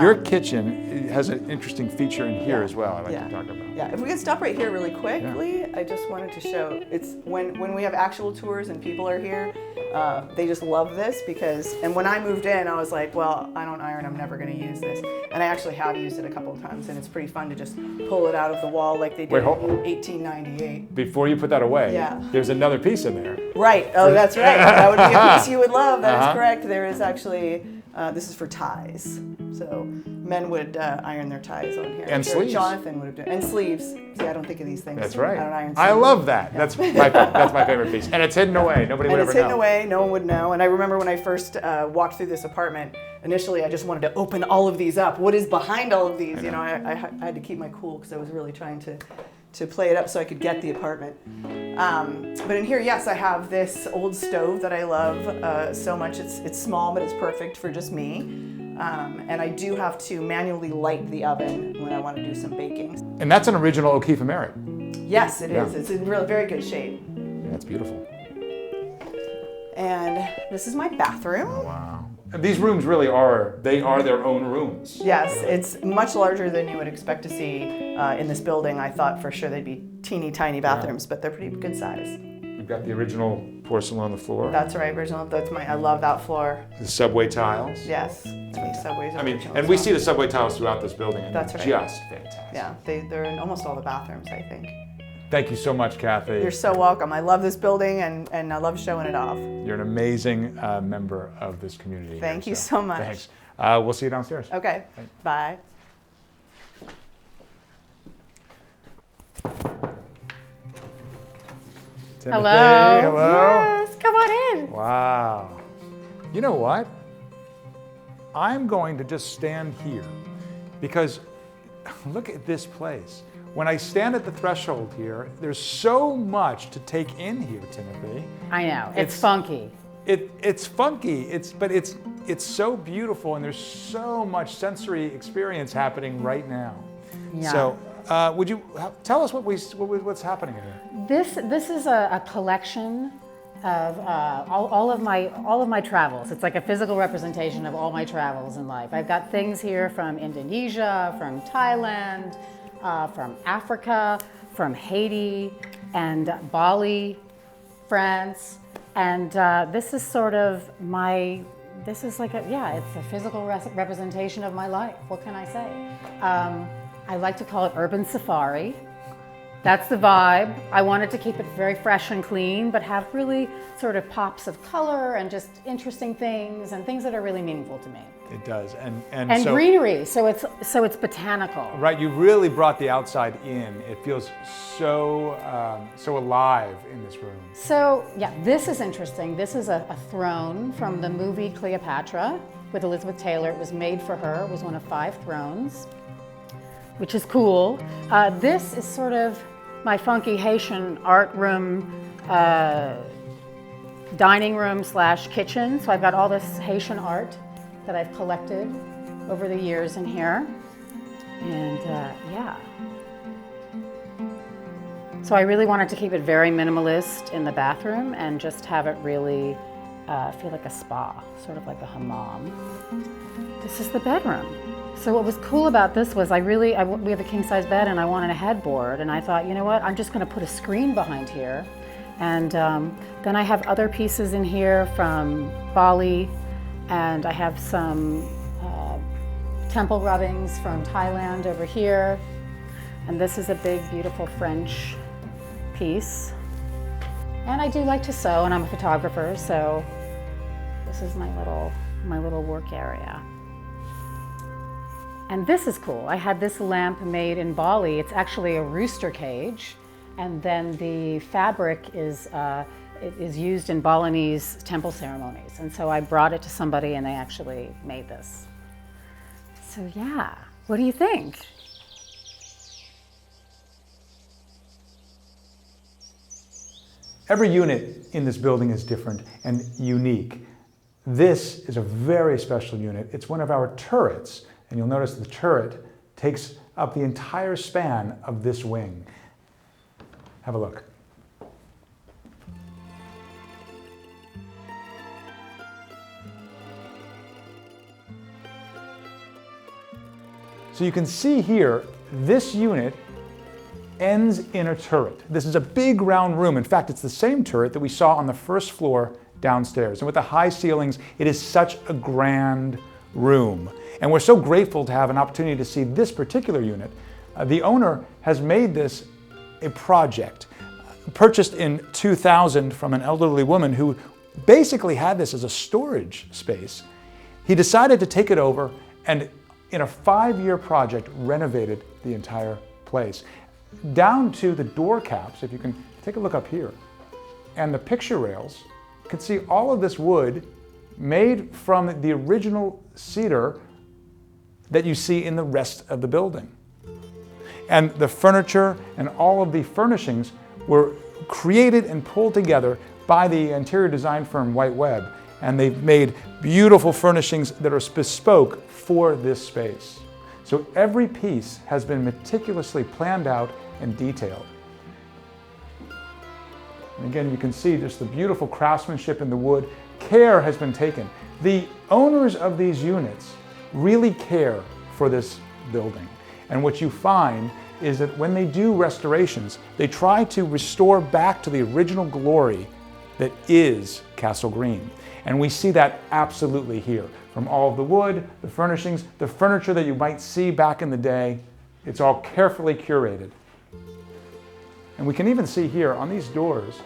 Your kitchen has an interesting feature in here as well. I'd like to talk about. Yeah, if we could stop right here really quickly, I just wanted to show, it's when we have actual tours and people are here, they just love this because, and when I moved in, I was like, well, I don't iron, I'm never gonna use this. And I actually have used it a couple of times, and it's pretty fun to just pull it out of the wall like they did Wait, in hold- 1898. Before you put that away, Yeah. there's another piece in there. Right, oh, that's right. That would be a piece you would love, that is Uh-huh. correct. There is actually, this is for ties. So men would iron their ties on here. And I'm sure sleeves. Jonathan would have done, and sleeves. See, I don't think of these things. That's right. I don't iron I sleeves. love that. That's my favorite piece, and it's hidden away. Nobody would And ever it's hidden know. away, no one would know. And I remember when I first walked through this apartment, initially I just wanted to open all of these up. What is behind all of these? I had to keep my cool because I was really trying to play it up so I could get the apartment. But in here, yes, I have this old stove that I love so much. It's small, but it's perfect for just me. And I do have to manually light the oven when I want to do some baking. And that's an original O'Keefe American. Yes, it Yeah. is. It's in very good shape. Yeah, it's beautiful. And this is my bathroom. Wow. And these rooms really are their own rooms. Yes, it's much larger than you would expect to see in this building. I thought for sure they'd be teeny tiny bathrooms, but they're pretty good size. We've got the original porcelain on the floor. That's right, original. I love that floor. The subway tiles. Yes, these subways are I mean, original and as we well. see the subway tiles throughout this building, and That's they're right. just fantastic. Yeah, they're in almost all the bathrooms, I think. Thank you so much, Kathy. You're so welcome. I love this building and I love showing it off. You're an amazing member of this community. Thank here, you so much. Thanks. We'll see you downstairs. Okay, bye. Timothy, Hello. hello. Yes, come on in. Wow. You know what? I'm going to just stand here because look at this place. When I stand at the threshold here, there's so much to take in here, Timothy. I know, it's funky. It's funky, but it's so beautiful, and there's so much sensory experience happening right now. Yeah. So, would you tell us what's happening here? This is a collection of all of my travels. It's like a physical representation of all my travels in life. I've got things here from Indonesia, from Thailand, from Africa, from Haiti and Bali, France. And this is sort of this is like it's a physical representation of my life. What can I say? I like to call it urban safari. That's the vibe. I wanted to keep it very fresh and clean, but have really sort of pops of color and just interesting things and things that are really meaningful to me. It does, and so, greenery. So it's botanical. Right, you really brought the outside in. It feels so alive in this room. So yeah, this is interesting. This is a throne from the movie Cleopatra with Elizabeth Taylor. It was made for her. It was one of 5 thrones, which is cool. This is sort of my funky Haitian art room, dining room / kitchen. So I've got all this Haitian art that I've collected over the years in here. And yeah. So I really wanted to keep it very minimalist in the bathroom and just have it really feel like a spa, sort of like a hammam. This is the bedroom. So what was cool about this was we have a king-size bed and I wanted a headboard, and I thought, you know what, I'm just going to put a screen behind here. And then I have other pieces in here from Bali, and I have some temple rubbings from Thailand over here. And this is a big, beautiful French piece. And I do like to sew, and I'm a photographer, so this is my little work area. And this is cool. I had this lamp made in Bali. It's actually a rooster cage, and then the fabric is used in Balinese temple ceremonies. And so I brought it to somebody, and they actually made this. So yeah, what do you think? Every unit in this building is different and unique. This is a very special unit. It's one of our turrets, and you'll notice the turret takes up the entire span of this wing. Have a look. So you can see here, this unit ends in a turret. This is a big round room. In fact, it's the same turret that we saw on the first floor downstairs. And with the high ceilings, it is such a grand room. And we're so grateful to have an opportunity to see this particular unit. The owner has made this a project, purchased in 2000 from an elderly woman who basically had this as a storage space. He decided to take it over and in a 5-year project renovated the entire place. Down to the door caps, if you can take a look up here, and the picture rails, you can see all of this wood made from the original cedar that you see in the rest of the building. And the furniture and all of the furnishings were created and pulled together by the interior design firm White Web, and they've made beautiful furnishings that are bespoke for this space. So every piece has been meticulously planned out and detailed. And again, you can see just the beautiful craftsmanship in the wood. Care has been taken. The owners of these units really care for this building. And what you find is that when they do restorations, they try to restore back to the original glory that is Castle Green. And we see that absolutely here. From all of the wood, the furnishings, the furniture that you might see back in the day, it's all carefully curated. And we can even see here on these doors,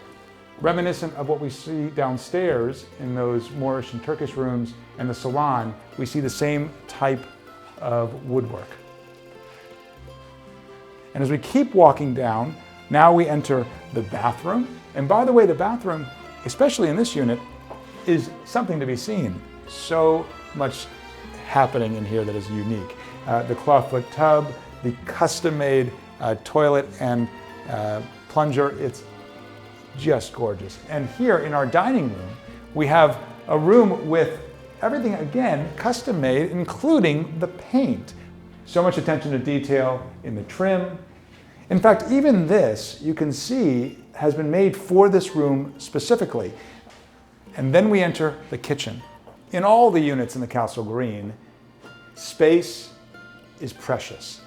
reminiscent of what we see downstairs in those Moorish and Turkish rooms and the salon, we see the same type of woodwork. And as we keep walking down, now we enter the bathroom. And by the way, the bathroom, especially in this unit, is something to be seen. So much happening in here that is unique. The clawfoot tub, the custom-made toilet and plunger, it's just gorgeous. And here in our dining room, we have a room with everything, again, custom-made, including the paint. So much attention to detail in the trim. In fact, even this, you can see, has been made for this room specifically. And then we enter the kitchen. In all the units in the Castle Green, space is precious.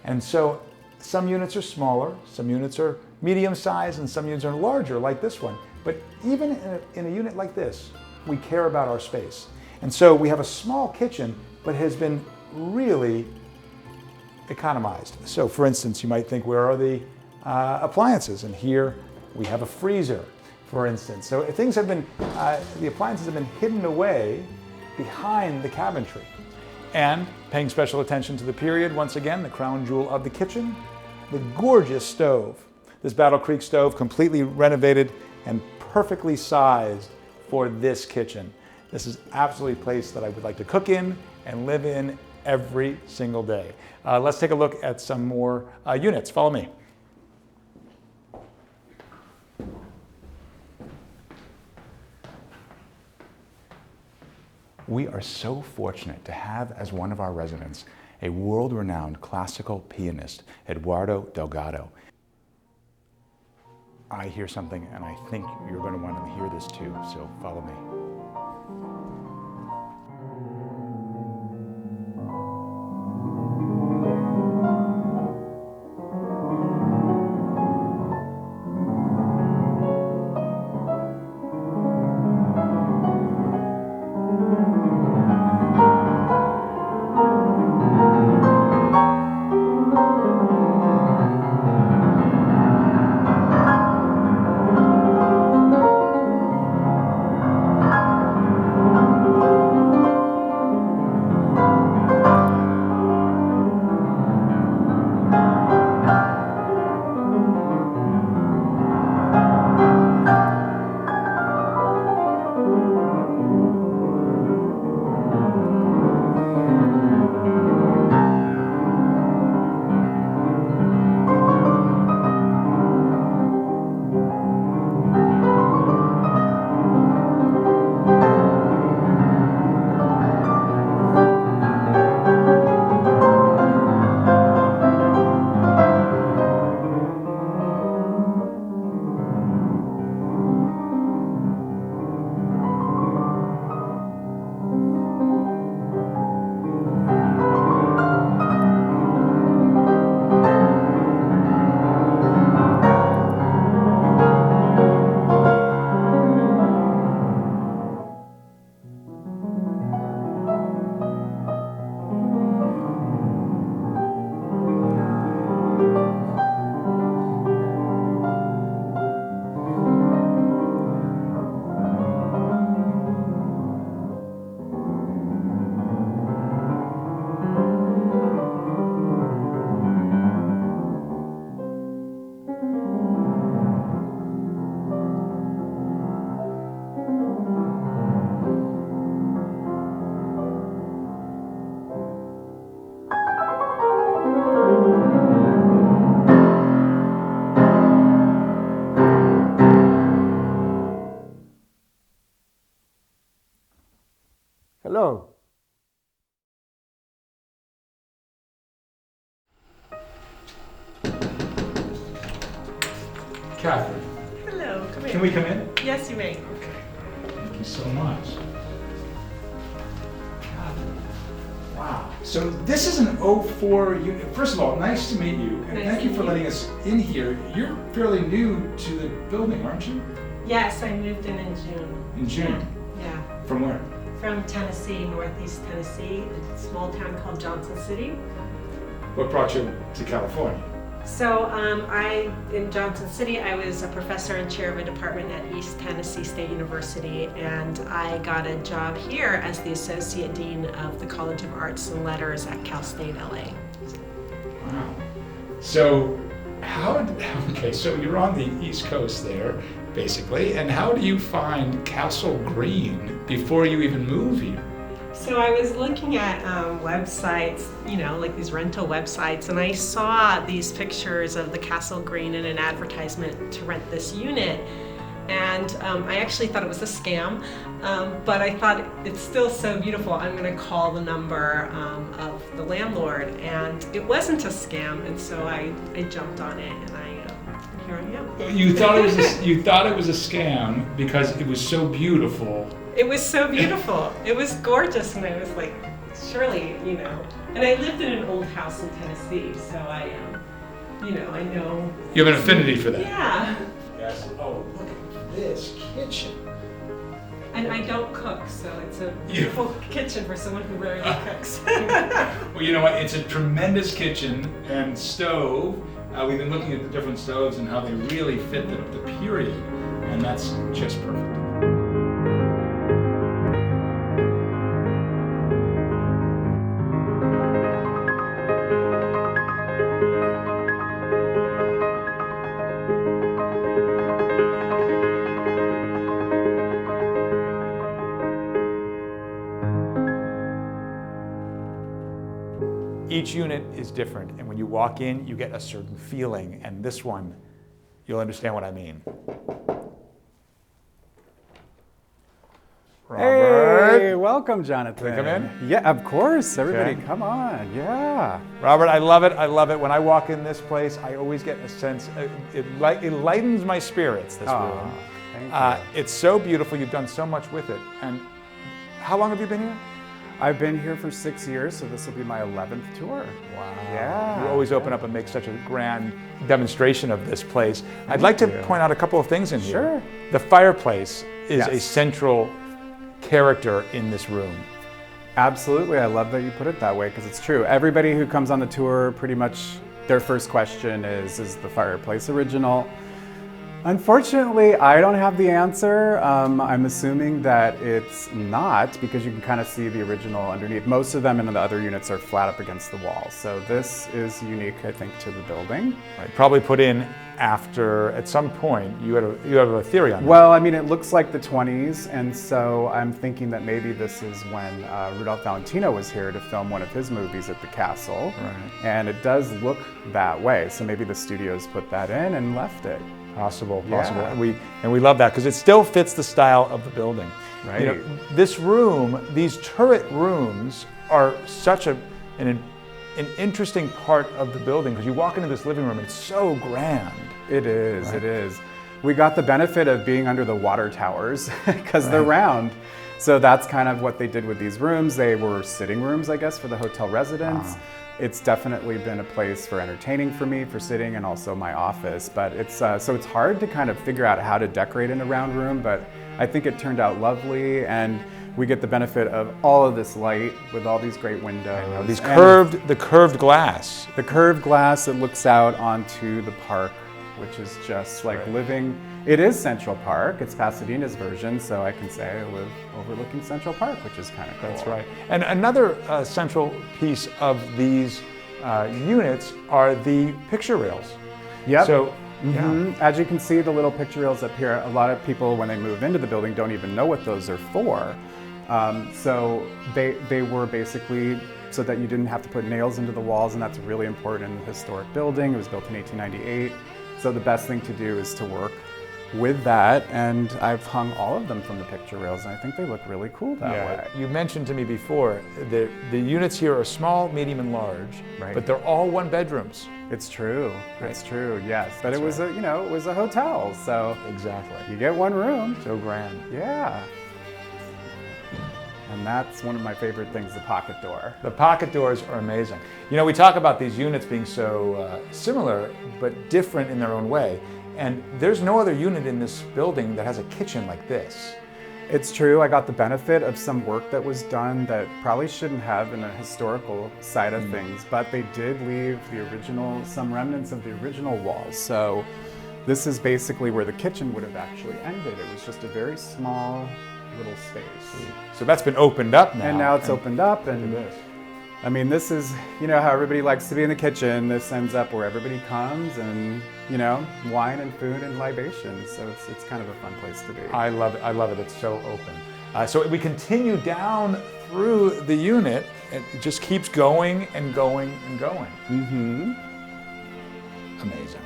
And so some units are smaller, some units are medium sized, and some units are larger like this one. But even in a unit like this, we care about our space. And so we have a small kitchen, but it has been really economized. So for instance, you might think, where are the appliances? And here we have a freezer, for instance. So things have been, the appliances have been hidden away behind the cabinetry. And paying special attention to the period, once again, the crown jewel of the kitchen, the gorgeous stove. This Battle Creek stove, completely renovated and perfectly sized for this kitchen. This is absolutely a place that I would like to cook in and live in every single day. Let's take a look at some more units. Follow me. We are so fortunate to have as one of our residents a world-renowned classical pianist, Eduardo Delgado. I hear something, and I think you're going to want to hear this too, so follow me. Hello. Catherine, Hello, come in. can we come in? Yes, you may. Okay. Thank you so much. Wow. So this is an 04 unit. First of all, nice to meet you. And Nice thank to you for meet letting you. us in here. You're fairly new to the building, aren't you? Yes, I moved in June. In June. Yeah. From where? From Tennessee, Northeast Tennessee, a small town called Johnson City. What brought you to California? So in Johnson City, I was a professor and chair of a department at East Tennessee State University, and I got a job here as the Associate Dean of the College of Arts and Letters at Cal State LA. Wow. So so you're on the East Coast there, basically, and how do you find Castle Green before you even move here? So I was looking at websites, like these rental websites, and I saw these pictures of the Castle Green in an advertisement to rent this unit. And I actually thought it was a scam, but I thought it's still so beautiful. I'm going to call the number of the landlord, and it wasn't a scam, and so I jumped on it, and here I am. You thought it was a scam because it was so beautiful. It was so beautiful. It was gorgeous, and I was like, surely, And I lived in an old house in Tennessee, so you know, I know. You have an affinity for that. Yeah. Yes. Oh, look at this kitchen. And I don't cook, so it's a beautiful kitchen for someone who rarely cooks. Well, you know what? It's a tremendous kitchen and stove. We've been looking at the different stoves and how they really fit the period, and that's just perfect. Each unit is different, and when you walk in, you get a certain feeling, and this one, you'll understand what I mean. Robert. Hey, welcome, Jonathan. Can I come in? Yeah, of course. Everybody, Okay. come on. Yeah. Robert, I love it. I love it. When I walk in this place, I always get a sense, it lightens my spirits, this room. Thank you. It's so beautiful. You've done so much with it. And how long have you been here? I've been here for 6 years, so this will be my 11th tour. Wow. Yeah. You always open up and make such a grand demonstration of this place. I'd like to point out a couple of things in here. Sure. The fireplace is a Yes. central character in this room. Absolutely. I love that you put it that way because it's true. Everybody who comes on the tour, pretty much their first question is the fireplace original? Unfortunately, I don't have the answer. I'm assuming that it's not because you can kind of see the original underneath. Most of them in the other units are flat up against the wall. So this is unique, I think, to the building. Right. Probably put in after, at some point, you have a theory on that. Well, I mean, it looks like the 20s, and so I'm thinking that maybe this is when Rudolph Valentino was here to film one of his movies at the castle. Right. And it does look that way, so maybe the studios put that in and left it. Possible. Yeah. And we love that because it still fits the style of the building. Right. You know, this room, these turret rooms are such an interesting part of the building because you walk into this living room and it's so grand. It is, Right. it is. We got the benefit of being under the water towers because they're round. So that's kind of what they did with these rooms. They were sitting rooms, I guess, for the hotel residents. It's definitely been a place for entertaining for me, for sitting, and also my office. But it's so it's hard to kind of figure out how to decorate in a round room, but I think it turned out lovely, and we get the benefit of all of this light with all these great windows. These And the curved glass. the curved glass that looks out onto the park, which is just like living. It is Central Park. It's Pasadena's version, so I can say I live overlooking Central Park, which is kind of cool. That's right. And another central piece of these units are the picture rails. Yep. So, As you can see, the little picture rails up here, a lot of people, when they move into the building, don't even know what those are for. So they were basically so that you didn't have to put nails into the walls, and that's really important in the historic building. It was built in 1898. So the best thing to do is to work with that, and I've hung all of them from the picture rails, and I think they look really cool that way. You mentioned to me before that the units here are small, medium, and large, Right. but they're all one bedrooms. It's true. Right. It's true. Yes, but That's it was it was a hotel, so Exactly. you get one room. So grand. Yeah. And that's one of my favorite things, the pocket door. The pocket doors are amazing. You know, we talk about these units being so similar, but different in their own way. And there's no other unit in this building that has a kitchen like this. It's true, I got the benefit of some work that was done that probably shouldn't have in a historical side of things, but they did leave some remnants of the original walls. So this is basically where the kitchen would have actually ended. It was just a very small little space. So that's been opened up now. And now it's opened up, and I mean, this is, you know how everybody likes to be in the kitchen. This ends up where everybody comes and, you know, wine and food and libations. So it's kind of a fun place to be. I love it. I love it. It's so open. So we continue down through the unit. It just keeps going and going and going. Mm-hmm. Amazing.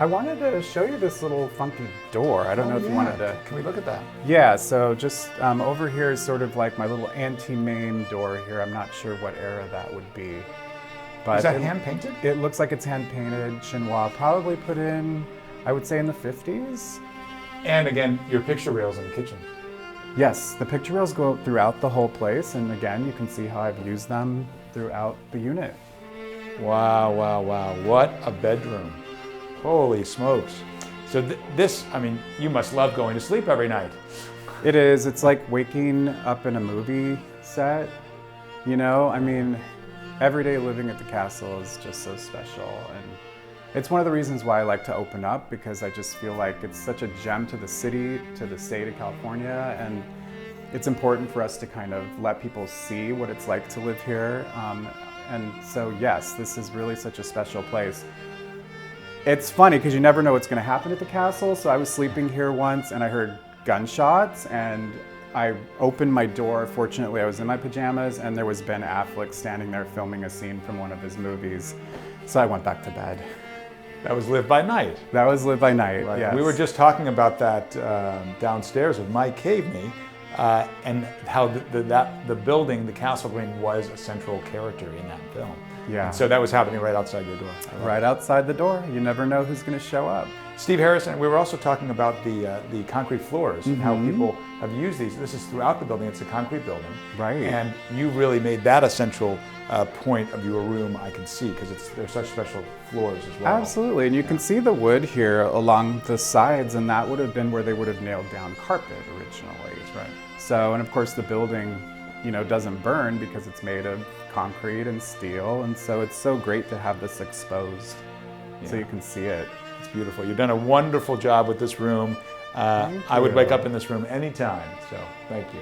I wanted to show you this little funky door. I don't know if you wanted to. Can we look at that? Yeah, so just over here is sort of like my little anti-main door here. I'm not sure what era that would be. But Is that hand painted? It looks like it's hand painted. Chinois probably put in, I would say in the 50s. And again, your picture rails in the kitchen. Yes, the picture rails go throughout the whole place. And again, you can see how I've used them throughout the unit. Wow, wow, wow. What a bedroom. Holy smokes. So this, I mean, you must love going to sleep every night. It is. It's like waking up in a movie set. You know, I mean, every day living at the castle is just so special. And it's one of the reasons why I like to open up, because I just feel like it's such a gem to the city, to the state of California. And it's important for us to kind of let people see what it's like to live here. And so, yes, this is really such a special place. It's funny because you never know what's going to happen at the castle. So I was sleeping here once and I heard gunshots and I opened my door. Fortunately, I was in my pajamas and there was Ben Affleck standing there filming a scene from one of his movies. So I went back to bed. That was Live by Night. That was Live by Night, Right. yes. We were just talking about that downstairs with Mike Caveney and how the building, the Castle Green, was a central character in that film. Yeah. And so that was happening right outside your door. Right outside the door. You never know who's going to show up. Steve Harrison, we were also talking about the concrete floors and how Mhm. people have used these. This is throughout the building. It's a concrete building. Right. And you really made that a central point of your room, I can see, because they're such special floors as well. Absolutely, and you can see the wood here along the sides, and that would have been where they would have nailed down carpet originally. That's right. So, and of course the building, you know, doesn't burn because it's made of concrete and steel, and so it's so great to have this exposed so you can see it. It's beautiful. You've done a wonderful job with this room. I would wake up in this room anytime, so thank you.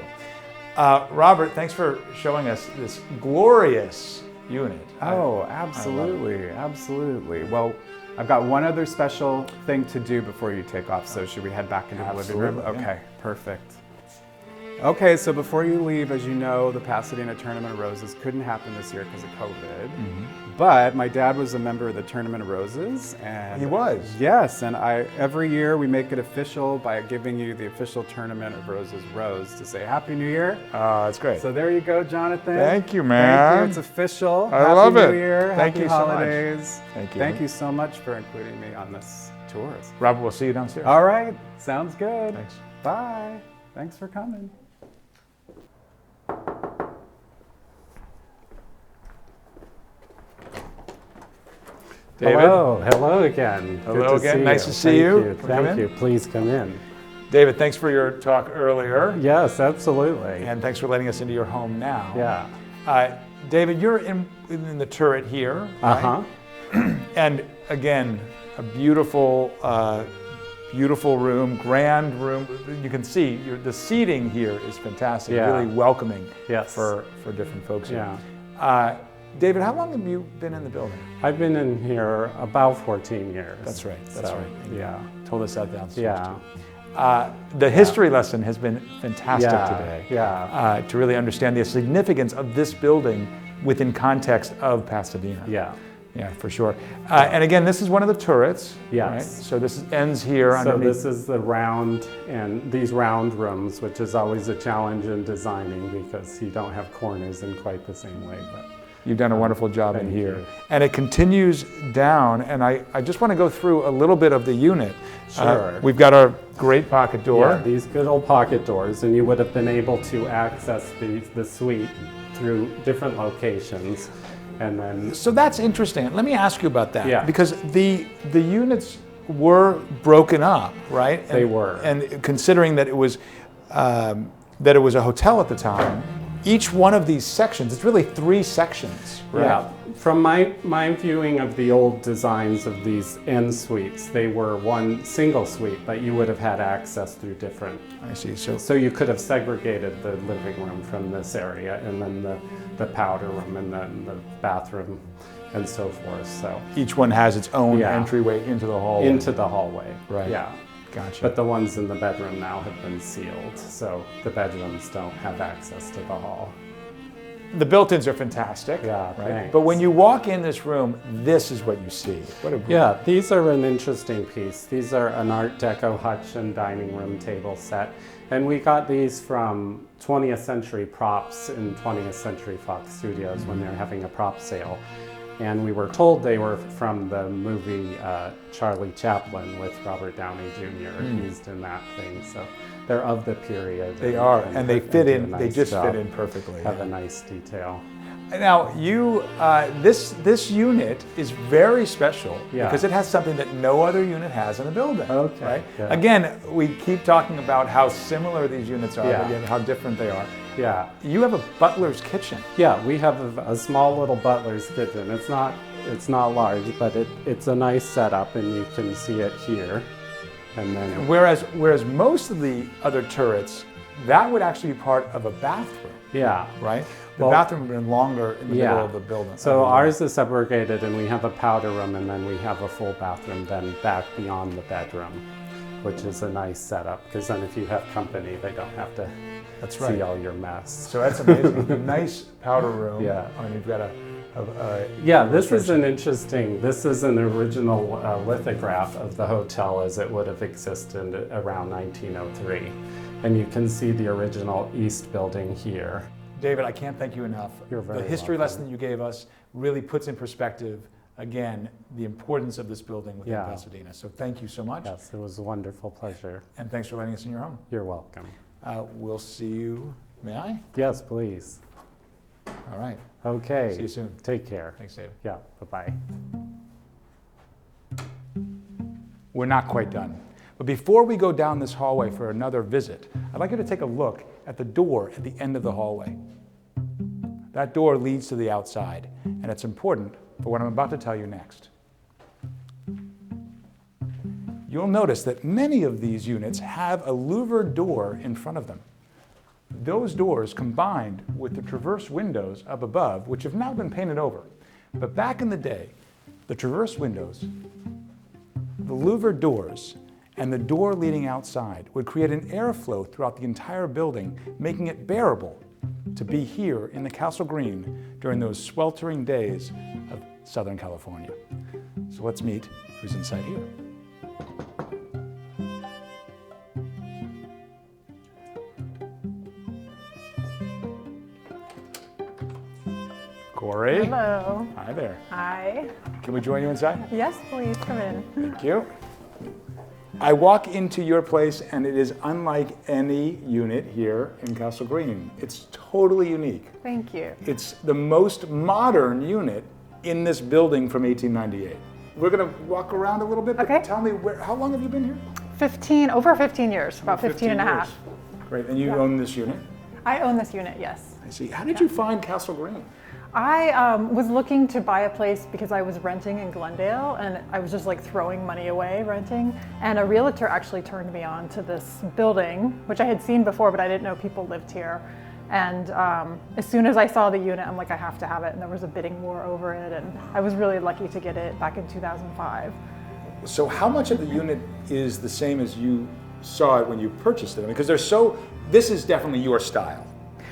Robert, thanks for showing us this glorious unit. Oh, I absolutely, absolutely. Well, I've got one other special thing to do before you take off, so should we head back into the living room? Absolutely, yeah. Okay, perfect. Okay, so before you leave, as you know, the Pasadena Tournament of Roses couldn't happen this year because of COVID. But my dad was a member of the Tournament of Roses, and He was? Yes, and every year we make it official by giving you the official Tournament of Roses rose to say Happy New Year. That's great. So there you go, Jonathan. Thank you, Thank man. you. It's official. I love Happy it. New Year. Thank Happy you so much. holidays. Thank you. Thank you so much for including me on this tour. Robert, we'll see you downstairs. All right, sounds good. Thanks. Bye. Thanks for coming. David? Hello again. Hello Good to again. see Nice you. to see Thank you. you. Can we come Thank in? you. Please come in. David, thanks for your talk earlier. Yes, absolutely. And thanks for letting us into your home now. Yeah. David, you're in the turret here. Uh-huh. Right? And again, a beautiful, beautiful room, grand room. You can see the seating here is fantastic. Yeah. Really welcoming Yes. for different folks here. Yeah. David, how long have you been in the building? I've been in here about 14 years. That's right. That's So, right. Yeah. Told us that downstairs. Yeah. The history lesson has been fantastic Yeah, today. yeah. To really understand the significance of this building within context of Pasadena. Yeah. Yeah, for sure. And again, this is one of the turrets. Yes. Right? So this ends here So underneath. this is the round, and these round rooms, which is always a challenge in designing because you don't have corners in quite the same way. But You've done a wonderful job in Thank here. you. And it continues down, and I just want to go through a little bit of the unit. Sure. We've got our great pocket door. Yeah, these good old pocket doors, and you would have been able to access the suite through different locations, and then So that's interesting. Let me ask you about that. Yeah. Because the units were broken up, right? They were. And considering that it was a hotel at the time, each one of these sections, it's really 3 sections, right? Yeah, from my viewing of the old designs of these end suites, they were one single suite, but you would have had access through different. I see. So you could have segregated the living room from this area, and then the powder room, and then the bathroom, and so forth. So each one has its own Yeah. entryway into the hallway. into the hallway. Right. Yeah. Gotcha. But the ones in the bedroom now have been sealed, so the bedrooms don't have access to the hall. The built-ins are fantastic. Yeah, right? thanks. But when you walk in this room, this is what you see. What a Yeah, these are an interesting piece. These are an Art Deco hutch and dining room table set. And we got these from 20th Century Props in 20th Century Fox Studios when they were having a prop sale. And we were told they were from the movie Charlie Chaplin with Robert Downey Jr. used in that thing. So they're of the period. They are, and they fit do a in. They nice just job. fit in perfectly. Have a nice detail. Now, this unit is very special because it has something that no other unit has in the building. Okay. Right? Yeah. Again, we keep talking about how similar these units are, but yet how different they are. Yeah. You have a butler's kitchen. Yeah, we have a small little butler's kitchen. It's not large, but it's a nice setup, and you can see it here. And then Whereas most of the other turrets, that would actually be part of a bathroom. Yeah. Right? The bathroom would have been longer in the middle of the building. So ours is segregated, and we have a powder room, and then we have a full bathroom then back beyond the bedroom, which is a nice setup, because then if you have company, they don't have to see all your mess. So that's amazing. A nice powder room. Yeah. And you've got this is this is an original lithograph of the hotel as it would have existed around 1903. And you can see the original East building here. David, I can't thank you enough. You're very The history welcome. lesson you gave us really puts in perspective, again, the importance of this building within Pasadena. So thank you so much. Yes, it was a wonderful pleasure. And thanks for letting us in your home. You're welcome. We'll see you. May I? Yes, please. All right. Okay. See you soon. Take care. Thanks, David. Yeah, bye-bye. We're not quite done. But before we go down this hallway for another visit, I'd like you to take a look at the door at the end of the hallway. That door leads to the outside, and it's important for what I'm about to tell you next. You'll notice that many of these units have a louvered door in front of them. Those doors combined with the traverse windows up above, which have now been painted over. But back in the day, the traverse windows, the louvered doors, and the door leading outside would create an airflow throughout the entire building, making it bearable to be here in the Castle Green during those sweltering days of Southern California. So let's meet who's inside here. Corey. Hello. Hi there. Hi. Can we join you inside? Yes, please come in. Thank you. I walk into your place and it is unlike any unit here in Castle Green. It's totally unique. Thank you. It's the most modern unit in this building from 1898. We're going to walk around a little bit, but tell me, how long have you been here? Over 15 years, about 15 and a half. Great, and you own this unit? I own this unit, yes. I see. How did you find Castle Green? I was looking to buy a place because I was renting in Glendale and I was just like throwing money away renting. And a realtor actually turned me on to this building, which I had seen before, but I didn't know people lived here. And as soon as I saw the unit, I'm like, I have to have it. And there was a bidding war over it. And I was really lucky to get it back in 2005. So how much of the unit is the same as you saw it when you purchased it? Because this is definitely your style.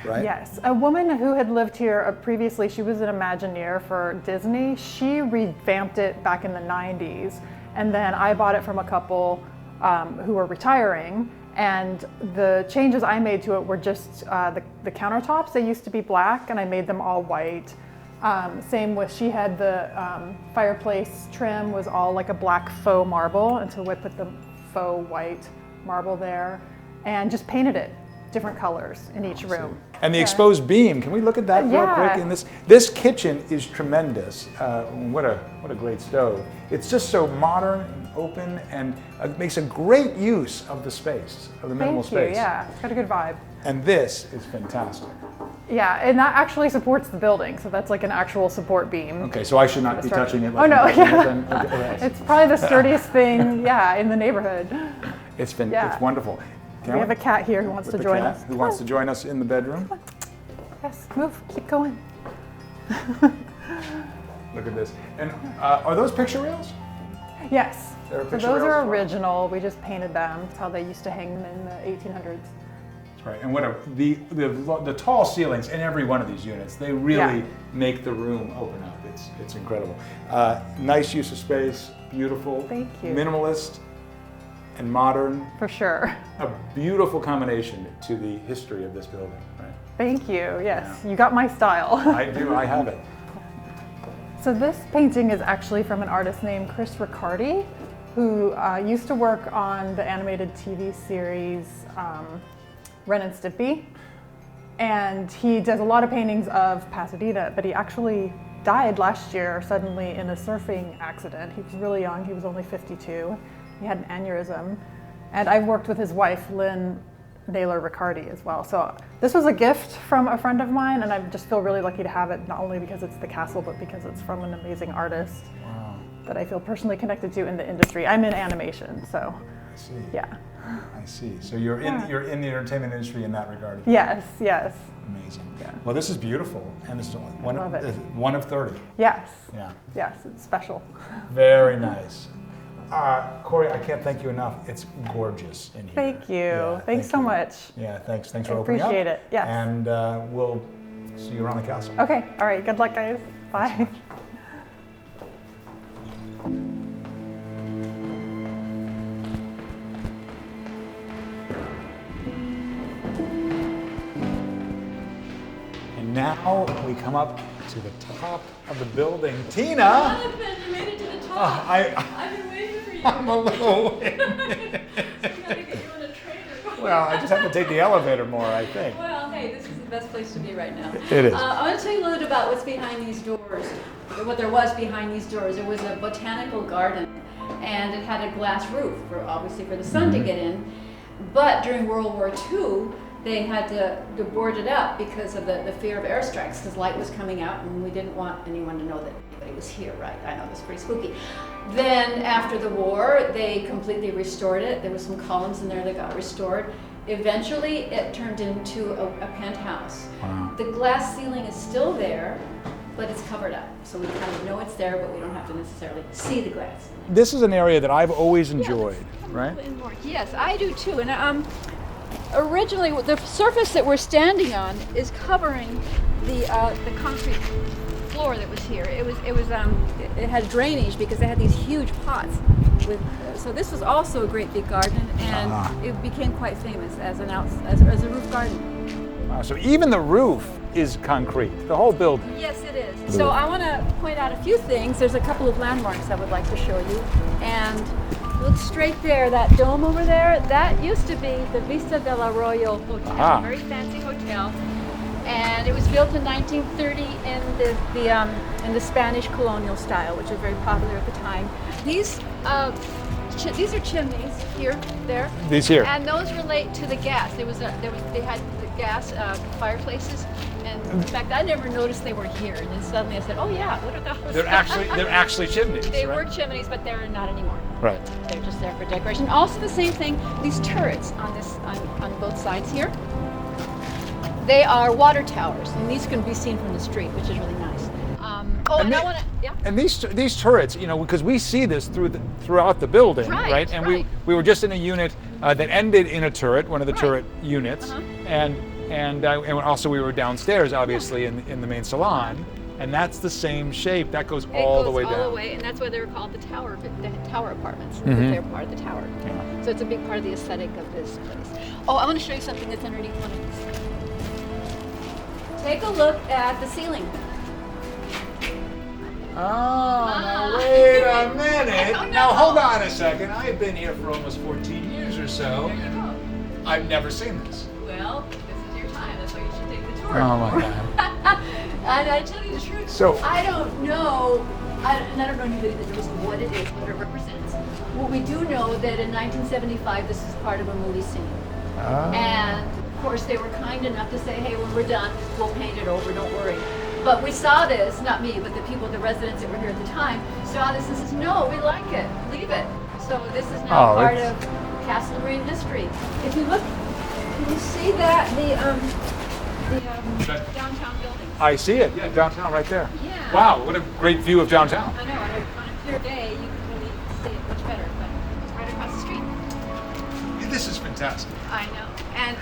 Right? Yes, a woman who had lived here previously, she was an Imagineer for Disney. She revamped it back in the 90s, and then I bought it from a couple who were retiring, and the changes I made to it were just the countertops. They used to be black, and I made them all white. Same with, she had the fireplace trim was all like a black faux marble, and so I put the faux white marble there, and just painted it different colors in each room. And the exposed beam, can we look at that real quick? In this kitchen is tremendous. What a great stove. It's just so modern and open, and makes a great use of the space, of the minimal space. Thank you, yeah, it's got a good vibe. And this is fantastic. Yeah, and that actually supports the building, so that's like an actual support beam. Okay, so I should not be touching it. Oh no, yeah. Okay, it's probably the sturdiest thing, in the neighborhood. It's wonderful. We have a cat here who wants to join us. Who wants to join us in the bedroom? Yes, move, keep going. Look at this. And are those picture rails? Yes. So those are original. We just painted them. That's how they used to hang them in the 1800s. That's right. And the tall ceilings in every one of these units, they really make the room open up. It's incredible. Nice use of space, beautiful. Thank you. Minimalist and modern. For sure. A beautiful combination to the history of this building, right? Thank you, yes. You got my style. I do, I have it. So this painting is actually from an artist named Chris Riccardi, who used to work on the animated TV series Ren and Stimpy. And he does a lot of paintings of Pasadena, but he actually died last year suddenly in a surfing accident. He was really young, he was only 52. He had an aneurysm. And I've worked with his wife, Lynn Naylor Riccardi, as well. So this was a gift from a friend of mine, and I just feel really lucky to have it, not only because it's the castle, but because it's from an amazing artist that I feel personally connected to in the industry. I'm in animation, so I see. Yeah. I see. So you're in the entertainment industry in that regard. Yes, yes. Amazing. Yeah. Well, this is beautiful, and this is one love it. one of 30. Yes. Yeah. Yes, it's special. Very nice. Corey, I can't thank you enough. It's gorgeous in here. Thank you. Yeah, Thanks so much. Yeah, thanks for I opening up. appreciate it. Yes. And we'll see you around the castle. Okay. All right. Good luck, guys. Bye. And now we come up to the top of the building. Tina! Jonathan, you made it to the top. I've been waiting for you. I'm a little We gotta get you on a train or something. Well, I just have to take the elevator more, I think. Well, hey, this is the best place to be right now. It is. I want to tell you a little bit about what's behind these doors, what there was behind these doors. There was a botanical garden, and it had a glass roof, obviously for the sun to get in. But during World War II, they had to board it up because of the fear of airstrikes, because light was coming out, and we didn't want anyone to know that anybody was here, right? I know, this is pretty spooky. Then after the war, they completely restored it. There was some columns in there that got restored. Eventually, it turned into a penthouse. Wow. The glass ceiling is still there, but it's covered up. So we kind of know it's there, but we don't have to necessarily see the glass. This is an area that I've always enjoyed, right? Yes, I do too. And originally, the surface that we're standing on is covering the concrete floor that was here. It had drainage because they had these huge pots. So this was also a great big garden, and it became quite famous as a roof garden. Wow, so even the roof is concrete, the whole building. Yes, it is. So I want to point out a few things. There's a couple of landmarks I would like to show you. And look straight there, that dome over there, that used to be the Vista del Arroyo Hotel, a very fancy hotel. And it was built in 1930 in the Spanish colonial style, which was very popular at the time. These are chimneys here, there. These here. And those relate to the gas. They had the gas fireplaces, and in fact, I never noticed they were here. And then suddenly I said, "Oh yeah, what are those?" They're actually chimneys. They right? were chimneys, but they're not anymore. Right. They're just there for decoration. Also, the same thing. These turrets on both sides here. They are water towers, and these can be seen from the street, which is really nice. And these turrets, you know, because we see this throughout the building, right? And we were just in a unit that ended in a turret, one of the turret units, and also we were downstairs, obviously, in the main salon, and that's the same shape. That goes all the way down. All the way, and that's why they were called the tower apartments. Mm-hmm. They're part of the tower. Yeah. So it's a big part of the aesthetic of this place. Oh, I want to show you something that's underneath one of these. Take a look at the ceiling. Oh, now wait a minute. Now hold on a second. I've been here for almost 14 years or so, and I've never seen this. Well, this is your time. That's why you should take the tour. Oh my God. And I tell you the truth, So I don't know, I don't know anybody that knows what it is, what it represents. What we do know that in 1975, this is part of a movie scene. And of course, they were kind enough to say, hey, when we're done, we'll paint it over, don't worry. But we saw this, not me, but the people, the residents that were here at the time, saw this and says, no, we like it, leave it. So this is now part of Castle Green history. If you look, can you see that, the downtown building? I see it, yeah, downtown right there. Yeah. Wow, what a great view of downtown. I know, on a clear day, you can really see it much better, but it's right across the street. This is fantastic. I know, and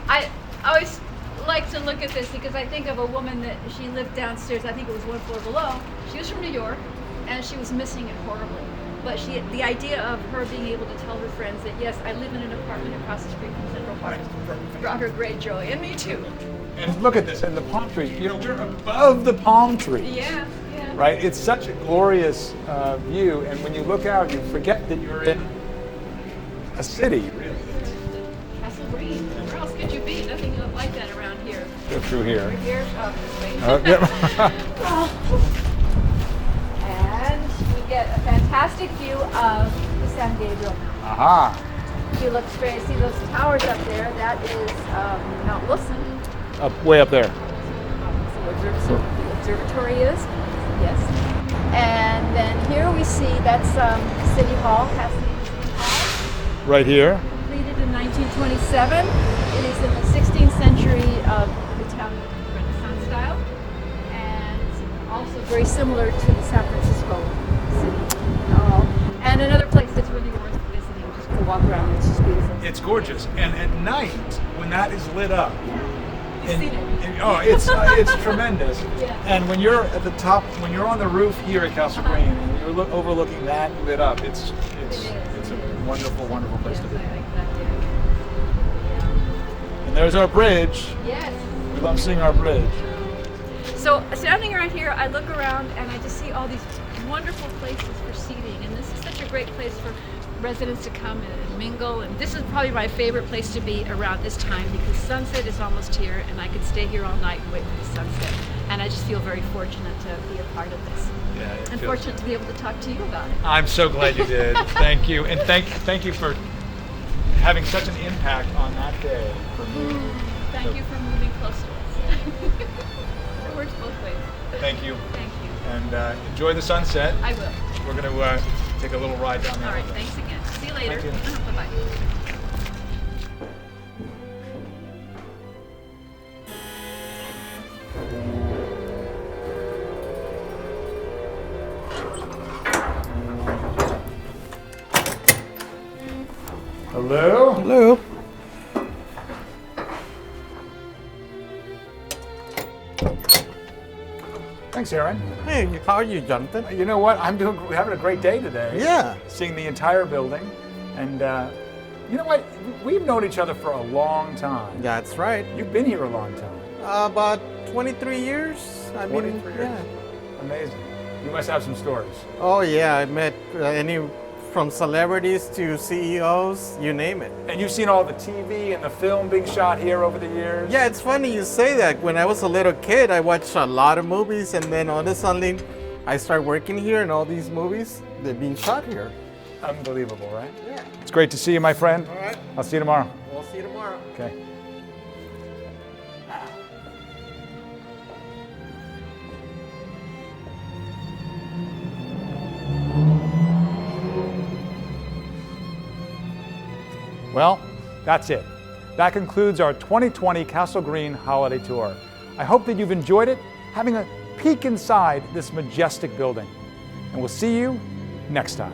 I always like to look at this because I think of a woman that she lived downstairs, I think it was one floor below. She was from New York, and she was missing it horribly. But the idea of her being able to tell her friends that, yes, I live in an apartment across the street from Central Park, brought her great joy, and me too. And look at this, and the palm tree. You know, we're above the palm trees. Yeah, yeah. Right? It's such a glorious view, and when you look out, you forget that you're in a city, really. Castle Green. Where else could you be? Nothing like that around here. Go through here. Here's up this way. Oh, And we get a fantastic view of the San Gabriel Mountain. Aha. If you look straight, see those towers up there? That is Mount Wilson. Up, way up there. So the observatory is, yes. And then here we see that's City Hall, Pasadena City Hall. Right here. Completed in 1927. It is in the 16th century Italian Renaissance style, and also very similar to the San Francisco City Hall. And another place that's really worth visiting, just to walk around. It's just beautiful. It's gorgeous, and at night when that is lit up, Oh, it's tremendous. Yeah. And when you're at the top, when you're on the roof here at Castle Green, and you're overlooking that lit up, it's a wonderful, wonderful place to be. And there's our bridge. Yes. We love seeing our bridge. So standing right here, I look around and I just see all these wonderful places for seating, and this is such a great place for residents to come and mingle. And this is probably my favorite place to be around this time because sunset is almost here, and I could stay here all night and wait for the sunset. And I just feel very fortunate to be a part of this. Yeah, and fortunate to be able to talk to you about it. I'm so glad you did. Thank you, and thank you for having such an impact on that day for me. Thank you for moving close to us. It works both ways. Thank you. Thank you. And enjoy the sunset. I will. We're going to take a little ride down there. All right, thanks again. See you later. Thank you. Bye-bye. Hello? Hello. Thanks, Aaron. Hey, how are you, Jonathan? You know what? We're having a great day today. Yeah. Seeing the entire building. And you know what? We've known each other for a long time. That's right. You've been here a long time. About 23 years. 23 years. Yeah. Amazing. You must have some stories. Oh, yeah. I met from celebrities to CEOs, you name it. And you've seen all the TV and the film being shot here over the years? Yeah, it's funny you say that. When I was a little kid, I watched a lot of movies, and then all of a sudden, I started working here, and all these movies, they're being shot here. Unbelievable, right? Yeah. It's great to see you, my friend. All right. I'll see you tomorrow. We'll see you tomorrow. Okay. Well, that's it. That concludes our 2020 Castle Green Holiday Tour. I hope that you've enjoyed it, having a peek inside this majestic building. And we'll see you next time.